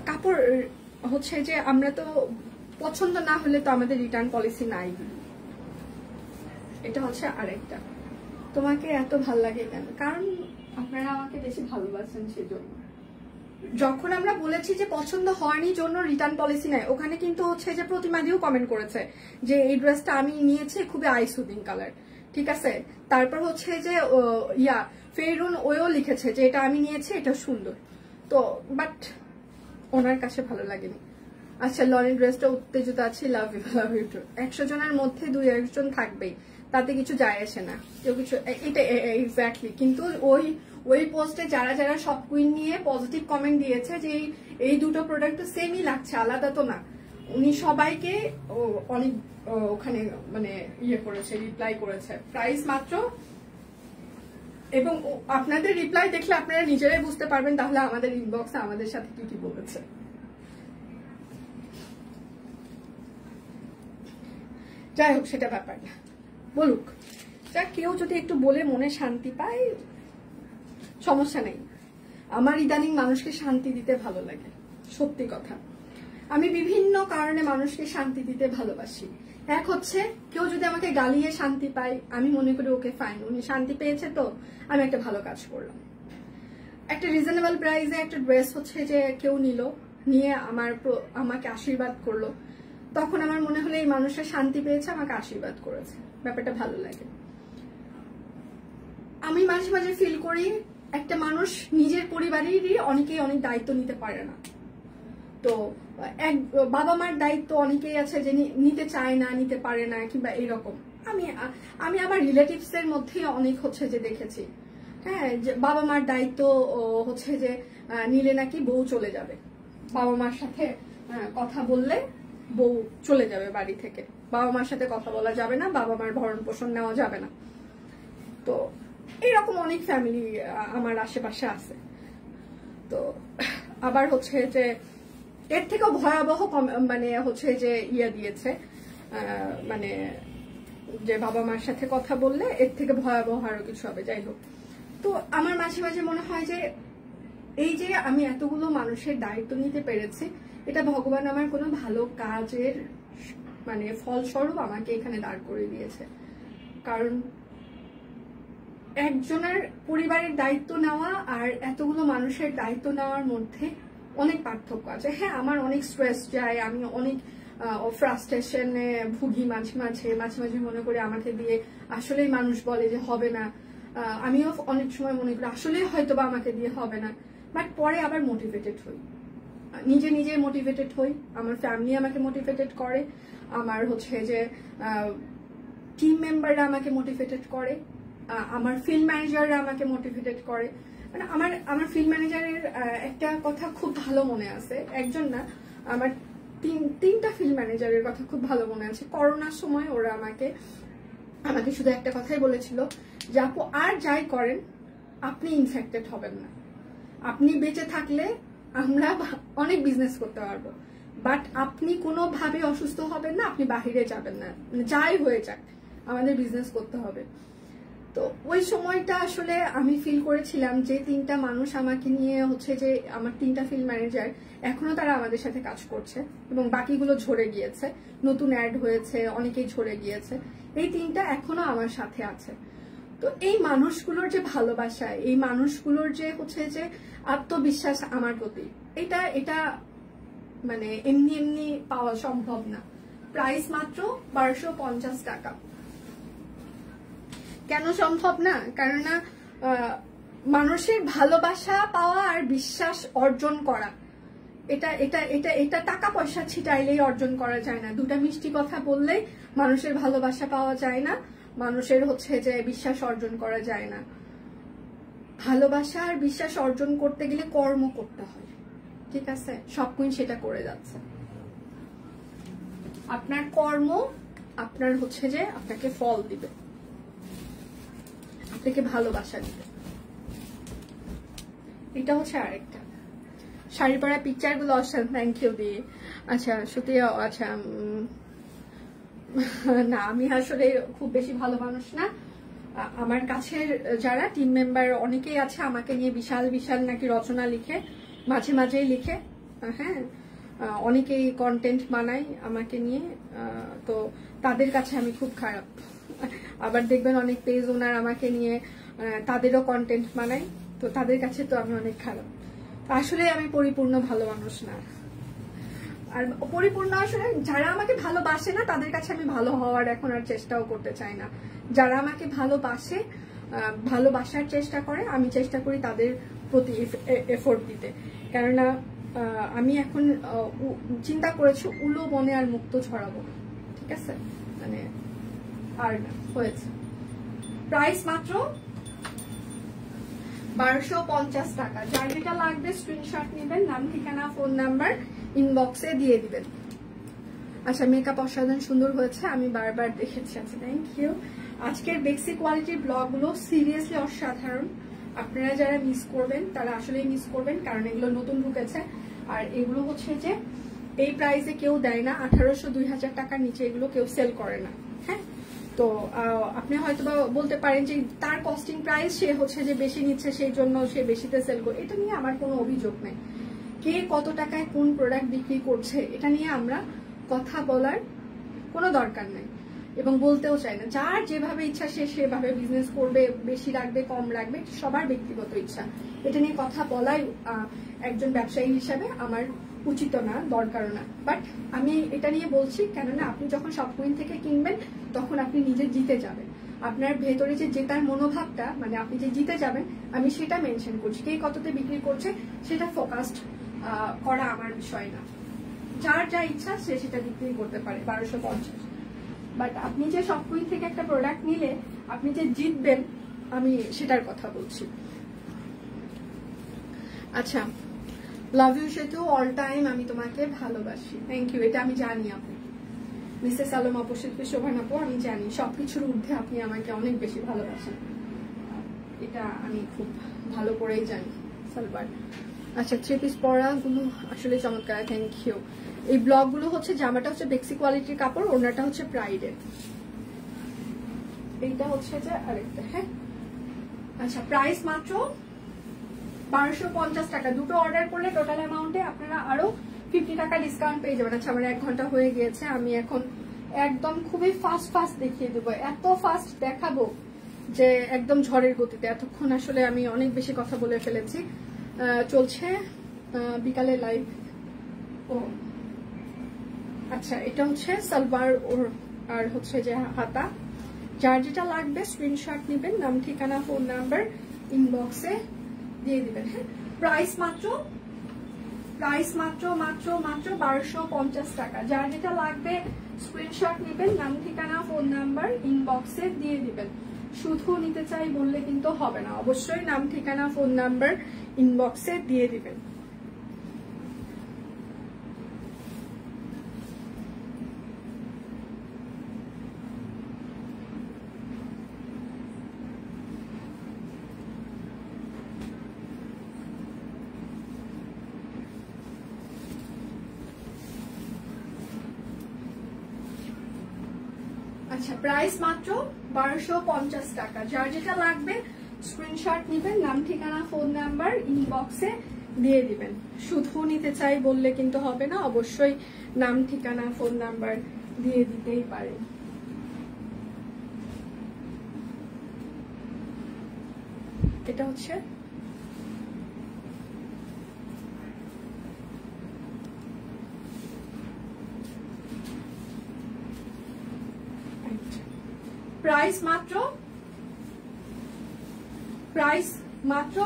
কাপড় হচ্ছে যে আমরা তো পছন্দ না হলে তো আমাদের রিটার্ন পলিসি নাই। এটা হচ্ছে আরেকটা, তোমাকে এত ভাল লাগে কেন? কারণ আপনারা আমাকে বেশি ভালোবাসেন সেজন্য। যখন আমরা বলেছি যে পছন্দ হয়নি জন্য রিটার্ন পলিসি নাই, ওখানে কিন্তু হচ্ছে যে প্রতিমাদিও কমেন্ট করেছে যে এই ড্রেসটা আমি নিয়েছি খুবই আই সুদিং কালার, ঠিক আছে? তারপর হচ্ছে যে ফেরুন ওও লিখেছে যে এটা আমি নিয়েছি, এটা সুন্দর, তো বাট ওনার কাছে ভালো লাগেনি। আচ্ছা লনের ড্রেসটা উত্তেজিত আছে, লাভ ইউ 100 জনের মধ্যে 2-1 জন থাকবেই, তাতে কিছু যায় আসে না, কেউ কিছু এটা এক্স্যাক্টলি। কিন্তু ওই পোস্টে যারা সব কুইন নিয়ে পজিটিভ কমেন্ট দিয়েছে যে এই দুটো প্রোডাক্ট তো সেমই লাগছে, আলাদা তো না, উনি সবাইকে অনেক ওখানে মানে করেছে, রিপ্লাই করেছে প্রাইস মাত্র। এবং আপনাদের রিপ্লাই দেখলে আপনারা নিজেরাই বুঝতে পারবেন তাহলে আমাদের ইনবক্সে আমাদের সাথে কি বলেছে। যাই হোক সেটা ব্যাপার না, বলুক, যা কেউ যদি একটু বলে মনে শান্তি পায় সমস্যা নেই। আমার ইদানিং মানুষকে শান্তি দিতে ভালো লাগে, সত্যি কথা। আমি বিভিন্ন কারণে মানুষকে শান্তি দিতে ভালোবাসি। এক হচ্ছে কেউ যদি আমাকে গালিয়ে শান্তি পায়, আমি মনে করি ওকে ফাইন, উনি শান্তি পেয়েছে তো আমি একটা ভালো কাজ করলাম। একটা রিজনেবল প্রাইসে একটা ড্রেস হচ্ছে যে কেউ নিয়ে আমাকে আশীর্বাদ করলো, তখন আমার মনে হলো এই মানুষটা শান্তি পেয়েছে, আমাকে আশীর্বাদ করেছে, ব্যাপারটা ভালো লাগে। আমি মাঝে মাঝে ফিল করি একটা মানুষ নিজের পরিবারেরই অনেকেই অনেক দায়িত্ব নিতে পারে না। তো বাবা মার দায়িত্ব অনেকেই আছে যে নিতে চায় না, নিতে পারে না, কিংবা এইরকম। আমি আমার রিলেটিভস এর মধ্যে অনেক হচ্ছে যে দেখেছি, হ্যাঁ, যে বাবা মার দায়িত্ব হচ্ছে যে নিলে নাকি বউ চলে যাবে, বাবা মার সাথে কথা বললে বউ চলে যাবে বাড়ি থেকে, বাবা মার সাথে কথা বলা যাবে না, বাবা মার ভরণ পোষণ নেওয়া যাবে না। তো এরকম অনেক ফ্যামিলি আমার আশেপাশে আছে। তো আবার হচ্ছে যে এর থেকেও ভয়াবহ মানে হচ্ছে যে দিয়েছে, মানে যে বাবা মার সাথে কথা বললে এর থেকে ভয়াবহ আরো কিছু হবে। যাই হোক, তো আমার মাঝে মাঝে মনে হয় যে এই যে আমি এতগুলো মানুষের দায়িত্ব নিতে পেরেছি, এটা ভগবান আমার কোনো ভালো কাজের মানে ফলস্বরূপ আমাকে এখানে দাঁড় করে দিয়েছে। কারণ একজনের পরিবারের দায়িত্ব নেওয়া আর এতগুলো মানুষের দায়িত্ব নেওয়ার মধ্যে অনেক পার্থক্য আছে। হ্যাঁ, আমার অনেক স্ট্রেস যায়, আমি অনেক ফ্রাস্ট্রেশনে ভুগি মাঝে মাঝে মনে করি আমাকে দিয়ে আসলেই মানুষ বলে যে হবে না, আমিও অনেক সময় মনে করি আসলেই হয়তো বা আমাকে দিয়ে হবে না। বাট পরে আবার মোটিভেটেড হই, নিজে মোটিভেটেড হই, আমার ফ্যামিলি আমাকে মোটিভেটেড করে, আমার হচ্ছে যে টিম মেম্বাররা আমাকে মোটিভেটেড করে, আমার ফিল্ড ম্যানেজাররা আমাকে মোটিভেটেড করে। মানে আমার ফিল্ড ম্যানেজারের একটা কথা খুব ভালো মনে আছে, একজন না, আমার তিনটা ফিল্ড ম্যানেজারের কথা খুব ভালো মনে আছে। করোনার সময় ওরা আমাকে শুধু একটা কথাই বলেছিল যে আপু আর যাই করেন আপনি ইনফেক্টেড হবেন না, আপনি বেঁচে থাকলে আমরা অনেক বিজনেস করতে পারবো, বাট আপনি কোনোভাবে অসুস্থ হবেন না, আপনি বাহিরে যাবেন না, যাই হয়ে যাক আমাদের বিজনেস করতে হবে। তো ওই সময়টা আসলে আমি ফিল করেছিলাম যে তিনটা মানুষ আমাকে নিয়ে হচ্ছে যে আমার তিনটা ফিল্ড ম্যানেজার এখনো তারা আমাদের সাথে কাজ করছে এবং বাকিগুলো ঝরে গিয়েছে, নতুন অ্যাড হয়েছে, অনেকেই ঝরে গিয়েছে, এই তিনটা এখনো আমার সাথে আছে। তো এই মানুষগুলোর যে ভালোবাসা, এই মানুষগুলোর যে হচ্ছে যে আত্মবিশ্বাস আমার প্রতি, এটা মানে এমনি পাওয়া সম্ভব না। প্রাইস মাত্র 1250 টাকা। কেন সম্ভব না? কারণ মানুষের ভালোবাসা পাওয়া আর বিশ্বাস অর্জন করা, এটা টাকা পয়সা ছিটাইলেই অর্জন করা যায় না। দুটা মিষ্টি কথা বললেই মানুষের ভালোবাসা পাওয়া যায় না, মানুষের হচ্ছে যে বিশ্বাস অর্জন করা যায় না। ভালোবাসা আর বিশ্বাস অর্জন করতে গেলে কর্ম করতে হয়, ঠিক আছে? সব কুইন সেটা করে যাচ্ছে। আপনার কর্ম আপনার হচ্ছে যে আপনাকে ফল দিবে, আপনাকে ভালোবাসা দিবে। এটা হচ্ছে আরেকটা শাড়ি পরা পিকচার গুলো অসাধারণ, থ্যাংক ইউ দিয়ে। আচ্ছা সত্যি, আচ্ছা না আমি আসলে খুব বেশি ভালো মানুষ না। আমার কাছের যারা টিম মেম্বার অনেকেই আছে আমাকে নিয়ে বিশাল নাকি রচনা লিখে, মাঝেই লিখে, হ্যাঁ অনেকেই কন্টেন্ট বানায় আমাকে নিয়ে, তো তাদের কাছে আমি খুব খারাপ। আবার দেখবেন অনেক পেজ ওনার আমাকে নিয়ে তাদেরও কন্টেন্ট বানায়, তো তাদের কাছে তো আমি অনেক খারাপ। আসলে আমি পরিপূর্ণ ভালো মানুষ না। আর পরিপূর্ণ আসলে যারা আমাকে ভালোবাসে না তাদের কাছে আমি ভালো হওয়ার এখন আর চেষ্টাও করতে চাই না। যারা আমাকে ভালোবাসে, ভালোবাসার চেষ্টা করে, আমি চেষ্টা করি তাদের প্রতি এফোর্ট দিতে। কেননা আমি এখন চিন্তা করেছি উলো বনে আর মুক্ত ছড়াবো, ঠিক আছে? মানে আর না, হয়েছে। প্রাইস মাত্র 1250 টাকা। যার যেটা লাগবে স্ক্রিনশট নেবেন, নাম ঠিকানা ফোন নাম্বার ইনবক্সে দিয়ে দিবেন। আচ্ছা মেকআপ অসাধারণ সুন্দর হয়েছে, আমি বারবার দেখেছি। আচ্ছা থ্যাংক ইউ। আজকের বেসিক কোয়ালিটির ব্লগগুলো সিরিয়াসলি অসাধারণ। আপনারা যারা মিস করবেন তারা আসলেই মিস করবেন, কারণ এগুলো নতুন ঢুকেছে। আর এগুলো হচ্ছে যে এই প্রাইসে কেউ দেয় না, 1800-2000 টাকার নিচে এগুলো কেউ সেল করে না। হ্যাঁ, তো আপনি হয়তো বলতে পারেন যে তার কস্টিং প্রাইস সে হচ্ছে যে বেশি নিচ্ছে সেই জন্য সে বেশিতে সেল করে, এটা নিয়ে আমার কোনো অভিযোগ নেই। কে কত টাকায় কোন প্রোডাক্ট বিক্রি করছে এটা নিয়ে আমরা কথা বলার কোনো দরকার নেই এবং বলতেও চাই না। যার যেভাবে ইচ্ছা সে সেভাবে বিজনেস করবে, বেশি রাখবে কম রাখবে, সবার ব্যক্তিগত ইচ্ছা। এটা নিয়ে কথা বলাই একজন ব্যবসায়ী হিসাবে আমার উচিত না, দরকারও না। বাট আমি এটা নিয়ে বলছি কেননা আপনি যখন শপকুইন থেকে কিনবেন তখন আপনি নিজে জিতে যাবেন। আপনার ভেতরে যে জেতার মনোভাবটা, মানে আপনি যে জিতে যাবেন, আমি সেটা মেনশন করছি। কে কততে বিক্রি করছে সেটা ফোকাসড করা আমার বিষয় না। যার যা ইচ্ছা সে সেটা বিক্রি করতে পারে 1250। বাট আপনি যে শপকুইন থেকে একটা প্রোডাক্ট নিলে আপনি যে জিতবেন, আমি সেটার কথা বলছি। আচ্ছা লাভ ইউ সেতু, অল টাইম আমি তোমাকে ভালোবাসি। থ্যাংক ইউ, এটা আমি জানি আপু। মিসেস আলম আপু, শিল্পী শোভান আপু, আমি জানি সবকিছুর ঊর্ধ্বে আপনি আমাকে অনেক বেশি ভালোবাসেন, এটা আমি খুব ভালো করেই জানি। সালবার, আচ্ছা থ্রি পিস পরাগুলো আসলে চমৎকার, থ্যাংক ইউ। এই ব্লগগুলো হচ্ছে, জামাটা হচ্ছে বেক্সি কোয়ালিটির কাপড়, ওনাটা হচ্ছে প্রাইডের, এইটা হচ্ছে যে আরেকটা। হ্যাঁ আচ্ছা, প্রাইস মাত্র 1250 টাকা। দুটো অর্ডার করলে টোটাল অ্যামাউন্টে আপনারা আরো 50 টাকা ডিসকাউন্ট পেয়ে যাবেন। আচ্ছা, আমার 1 ঘন্টা হয়ে গিয়েছে, আমি এখন একদম খুবই ফাস্ট দেখিয়ে দেবো, এত ফাস্ট দেখাবো যে একদম ঝড়ের গতিতে। এতক্ষণ আসলে আমি অনেক বেশি কথা বলে ফেলেছি। চলছে বিকালে লাইভ। ও আচ্ছা, এটা হচ্ছে সালবার আর হচ্ছে যে হাতা। যার যেটা লাগবে স্ক্রিনশট নেবেন, নাম ঠিকানা ফোন নাম্বার ইনবক্সে দিয়ে দিবেন। হ্যাঁ, প্রাইস মাত্র 1250 টাকা। যার যেটা লাগবে স্ক্রিনশট নেবেন, নাম ঠিকানা ফোন নাম্বার ইনবক্সে দিয়ে দিবেন। শুধু নিতে চাই বললে কিন্তু হবে না, অবশ্যই নাম ঠিকানা ফোন নাম্বার ইনবক্সে দিয়ে দিবেন। আচ্ছা, প্রাইস মাত্র 1250 টাকা। যার যেটা লাগবে স্ক্রিনশট নেবেন, নাম ঠিকানা ফোন নাম্বার ইনবক্সে দিয়ে দিবেন। শুধু নিতে চাই বললে কিন্তু হবে না, অবশ্যই নাম ঠিকানা ফোন নাম্বার দিয়ে দিতেই পারেন। এটা হচ্ছে প্রাইস মাত্র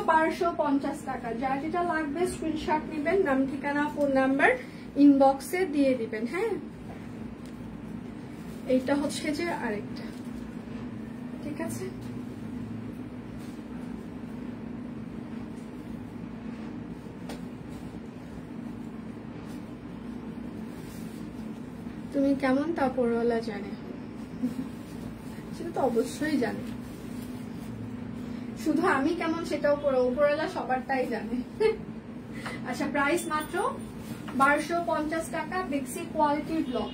1250 টাকা। যার যেটা লাগবে স্ক্রিনশট নেবেন, নাম ঠিকানা ফোন নাম্বার ইনবক্সে দিয়ে দিবেন। হ্যাঁ, এইটা হচ্ছে যে আরেকটা, ঠিক আছে। তুমি কেমন তা পরওয়ালা জানে, সেটা তো অবশ্যই জানে। শুধু আমি কেমন সেটাও উপরওয়ালা সবারটাই জানে। আচ্ছা, প্রাইস মাত্র 1250 টাকা, বেক্সি কোয়ালিটির ব্লগ।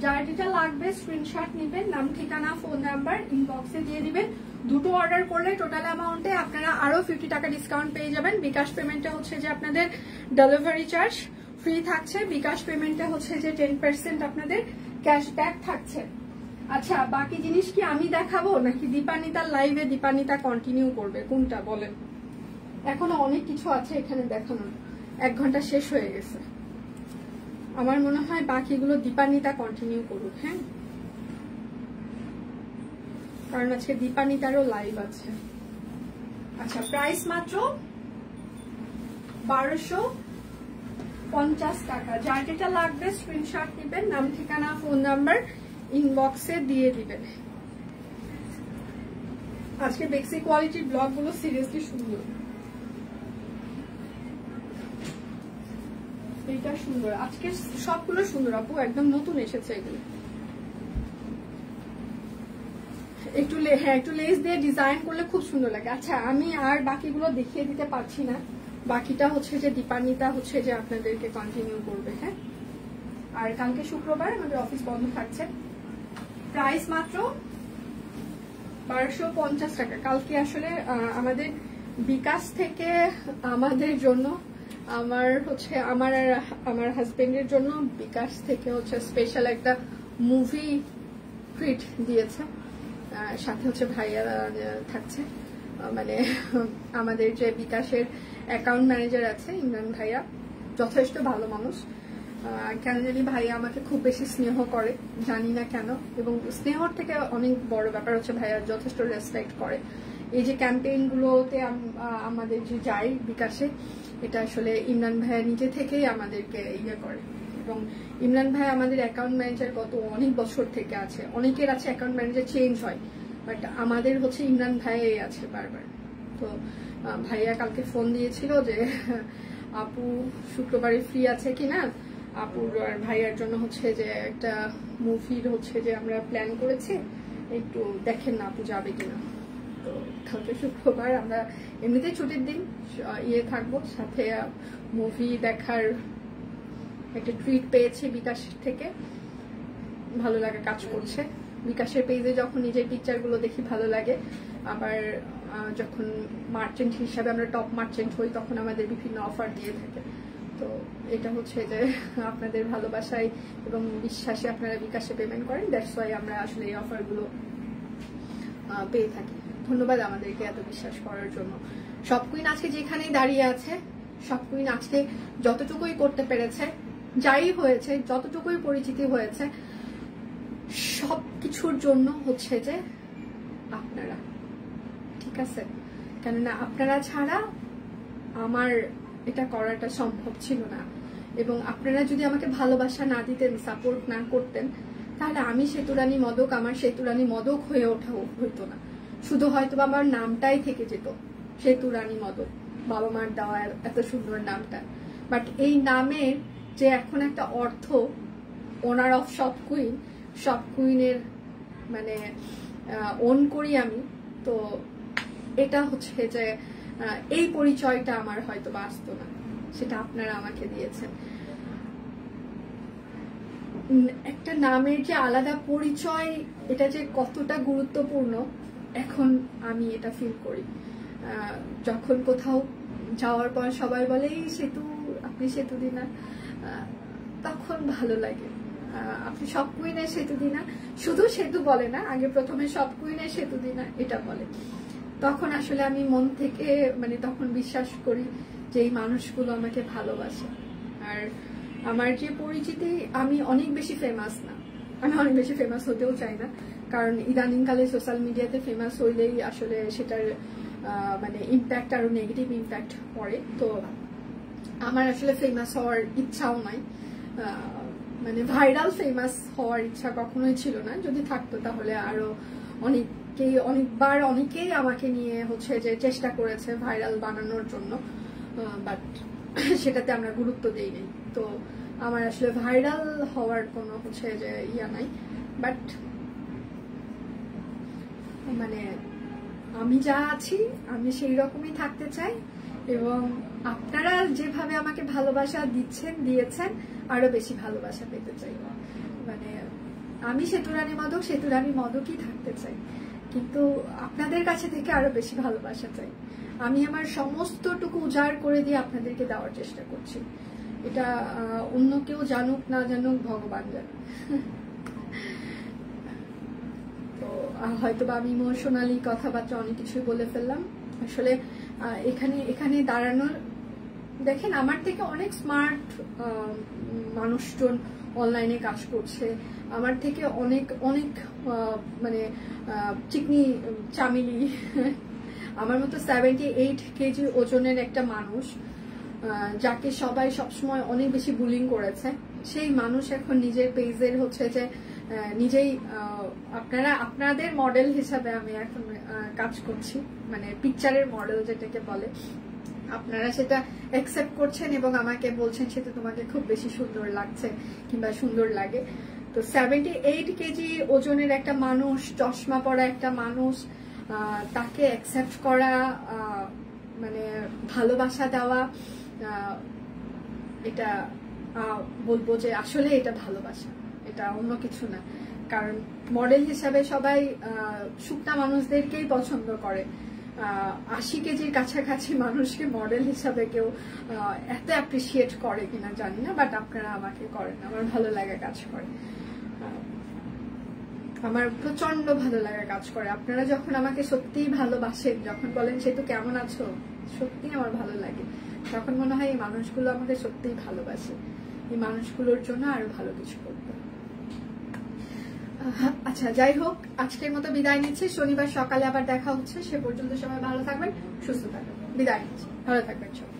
যার যেটা লাগবে স্ক্রিনশট নেবেন, নাম ঠিকানা ফোন নাম্বার ইনবক্সে দিয়ে দিবেন। দুটো অর্ডার করলে টোটাল অ্যামাউন্টে আপনারা আরো 50 টাকা ডিসকাউন্ট পেয়ে যাবেন। বিকাশ পেমেন্টে হচ্ছে যে আপনাদের ডেলিভারি চার্জ ফ্রি থাকছে, বিকাশ পেমেন্টে হচ্ছে যে 10% আপনাদের ক্যাশব্যাক থাকছে। আচ্ছা, বাকি জিনিস কি আমি দেখাবো নাকি দীপানিতার লাইভে দীপানিতা কন্টিনিউ করবে, কোনটা বলেন? এখনো অনেক কিছু আছে এখানে দেখানোর, 1 ঘন্টা শেষ হয়ে গেছে। আমার মনে হয় বাকিগুলো দীপানিতা কন্টিনিউ করুক। হ্যাঁ, কারণ আজকে দীপানিতারও লাইভ আছে। আচ্ছা, প্রাইস মাত্র 1250 টাকা। যার যেটা লাগবে স্ক্রিনশট নেবেন, নাম ঠিকানা ফোন নাম্বার ইনবক্সে দিয়ে দিবেন। আজকে বেক্সি কোয়ালিটির ব্লগ গুলো সিরিয়াসলি সুন্দর, এটা সুন্দর, আজকে সবগুলো সুন্দর আপু, একদম নতুন এসেছে এগুলো। একটু একটু লেস দিয়ে ডিজাইন করলে খুব সুন্দর লাগে। আচ্ছা, আমি আর বাকিগুলো দেখিয়ে দিতে পারছি না, বাকিটা হচ্ছে যে দীপানিতা হচ্ছে যে আপনাদেরকে কন্টিনিউ করবে। হ্যাঁ, আর কালকে শুক্রবার আমাদের অফিস বন্ধ থাকছে। প্রাইস মাত্র 1250 টাকা। কালকে আসলে আমাদের বিকাশ থেকে আমাদের জন্য, আমার হাজবেন্ডের জন্য বিকাশ থেকে হচ্ছে স্পেশাল একটা মুভি ট্রিট দিয়েছে। সাথে হচ্ছে ভাইয়া থাকছে, মানে আমাদের যে বিকাশের অ্যাকাউন্ট ম্যানেজার আছে ইমরান ভাইয়া, যথেষ্ট ভালো মানুষ। কেন জানি ভাইয়া আমাকে খুব বেশি স্নেহ করে, জানি না কেন। এবং স্নেহর থেকে অনেক বড় ব্যাপার হচ্ছে ভাইয়া যথেষ্ট রেসপেক্ট করে। এই যে ক্যাম্পেইন গুলোতে আমাদের যে যাই বিকাশে, এটা আসলে ইমরান ভাইয়া নিজে থেকেই আমাদেরকে ইয়ে করে। এবং ইমরান ভাই আমাদের অ্যাকাউন্ট ম্যানেজার গত অনেক বছর থেকে আছে। অনেকের আছে অ্যাকাউন্ট ম্যানেজার চেঞ্জ হয়, বাট আমাদের হচ্ছে ইমরান ভাই আছে বারবার। তো ভাইয়া কালকে ফোন দিয়েছিল যে আপু শুক্রবারে ফ্রি আছে কিনা, আপুর আর ভাইয়ার জন্য হচ্ছে যে একটা মুভির হচ্ছে যে আমরা প্ল্যান করেছি, একটু দেখেন না আপু যাবে কিনা। তো কালকে শুক্রবার আমরা এমনিতেই ছুটির দিন থাকবো, সাথে মুভি দেখার একটা ট্রিট পেয়েছি বিকাশ থেকে, ভালো লাগে কাজ করছে। বিকাশের পেজে যখন নিজের পিকচারগুলো দেখি ভালো লাগে, আবার যখন মার্চেন্ট হিসাবে আমরা টপ মার্চেন্ট হই তখন আমাদের বিভিন্ন অফার দিয়ে থাকে। তো এটা হচ্ছে যে আপনাদের ভালোবাসায় এবং বিশ্বাসে আপনারা বিকাশে পেমেন্ট করেন, দ্যাটস ওয়াই আমরা আসলে এই অফারগুলো পেয়ে থাকি। ধন্যবাদ আমাদেরকে এত বিশ্বাস করার জন্য। সব কুইন আজকে যেখানেই দাঁড়িয়ে আছে, সব কুইন আজকে যতটুকুই করতে পেরেছে, যাই হয়েছে, যতটুকুই পরিচিতি হয়েছে, সবকিছুর জন্য হচ্ছে যে আপনারা, ঠিক আছে? কেননা আপনারা ছাড়া আমার এটা করাটা সম্ভব ছিল না, এবং আপনারা যদি আমাকে ভালোবাসা না দিতেন, সাপোর্ট না করতেন, তাহলে আমি সেতুরানী মদক আমার সেতুরানী মদক হয়ে ওঠা হইতো না। শুধু হয়তো আমার নামটাই থেকে যেত সেতুরানী মদক, বাবা মার দেওয়া এত সুন্দর নামটা। বাট এই নামের যে এখন একটা অর্থ, ওনার অফ সব কুইন, সব কুইনের মানে ওন করি আমি, তো এটা হচ্ছে যে এই পরিচয়টা আমার হয়তো বা আসতো না, সেটা আপনারা আমাকে দিয়েছেন। একটা নামের যে আলাদা পরিচয়, এটা যে কতটা গুরুত্বপূর্ণ এখন আমি এটা ফিল করি। যখন কোথাও যাওয়ার পর সবাই বলে এই সেতু, আপনি সেতু দিনা, তখন ভালো লাগে। আপনি সব কুইনের সেতু দিনা, শুধু সেতু বলে না, আগে প্রথমে সব কুইনের সেতু দিনা এটা বলে। তখন আসলে আমি মন থেকে মানে তখন বিশ্বাস করি যে এই মানুষগুলো আমাকে ভালোবাসে। আর আমার যে পরিচিতি, আমি অনেক বেশি ফেমাস না, আমি অনেক বেশি ফেমাস হতেও চাই না, কারণ ইদানিংকালে সোশ্যাল মিডিয়াতে ফেমাস হইলেই আসলে সেটার মানে ইম্প্যাক্ট আরো নেগেটিভ ইম্প্যাক্ট পড়ে। তো আমার আসলে ফেমাস হওয়ার ইচ্ছাও নাই, মানে ভাইরাল ফেমাস হওয়ার ইচ্ছা কখনোই ছিল না। যদি থাকতো তাহলে আরো অনেকবার অনেকেই আমাকে নিয়ে হচ্ছে যে চেষ্টা করেছে ভাইরাল বানানোর জন্য, বাট সেটাতে আমরা গুরুত্ব দেই নাই। তো আমার আসলে ভাইরাল হওয়ার কোনো হচ্ছে যে ইয়া নাই, বাট মানে আমি যা আছি আমি সেই রকমই থাকতে চাই, এবং আপনারা যেভাবে আমাকে ভালোবাসা দিয়েছেন আরো বেশি ভালোবাসা পেতে চাই। মানে আমি সেতুরানী মদক সেতুরানী মদকই থাকতে চাই, কিন্তু আপনাদের কাছে থেকে আরো বেশি ভালোবাসা চাই। আমি আমার সমস্তটুকু উজাড় করে দিয়ে আপনাদেরকে দেওয়ার চেষ্টা করছি। এটা অন্য কেউ জানুক না জানুক, ভগবান জানুক। তো হয়তোবা আমি ইমোশনালি কথাবার্তা অনেক কিছুই বলে ফেললাম। আসলে এখানে দাঁড়ানোর, দেখেন আমার থেকে অনেক স্মার্ট মানুষজন অনলাইনে কাজ করছে, আমার থেকে অনেক অনেক মানে চিকনি চামিলি, আমার মতো 78 কেজি ওজনের একটা মানুষ, যাকে সবাই সবসময় অনেক বেশি বুলিং করেছে, সেই মানুষ এখন নিজের পেজের হচ্ছে যে নিজেই, আপনাদের মডেল হিসাবে আমি এখন কাজ করছি, মানে পিকচারের মডেল যেটাকে বলে। আপনারা সেটা অ্যাকসেপ্ট করছেন এবং আমাকে বলছেন সেটা তোমাকে খুব বেশি সুন্দর লাগছে কিংবা সুন্দর লাগে। তো 78 কেজি ওজনের একটা মানুষ, চশমা পরা একটা মানুষ, তাকে অ্যাকসেপ্ট করা, মানে ভালোবাসা দেওয়া, এটা বলবো যে আসলে এটা ভালোবাসা, এটা অন্য কিছু না। কারণ মডেল হিসাবে সবাই শুকনা মানুষদেরকেই পছন্দ করে, 80 কেজির কাছাকাছি মানুষকে মডেল হিসাবে কেউ এত অ্যাপ্রিসিয়েট করে কিনা জানি না, বাট আপনারা আমাকে করেন, আমার ভালো লাগা কাজ করে, আমার প্রচন্ড ভালো লাগা কাজ করে। আপনারা যখন আমাকে সত্যিই ভালোবাসেন, যখন বলেন সেতু কেমন আছো, সত্যি আমার ভালো লাগে, তখন মনে হয় এই মানুষগুলো আমাকে সত্যিই ভালোবাসে, এই মানুষগুলোর জন্য আরো ভালো কিছু করতে। আচ্ছা, যাই হোক, আজকের মতো বিদায় নিচ্ছি। শনিবার সকালে আবার দেখা হচ্ছে, সে পর্যন্ত সবাই ভালো থাকবেন, সুস্থ থাকবেন। বিদায় নিচ্ছি, ভালো থাকবেন সবাই।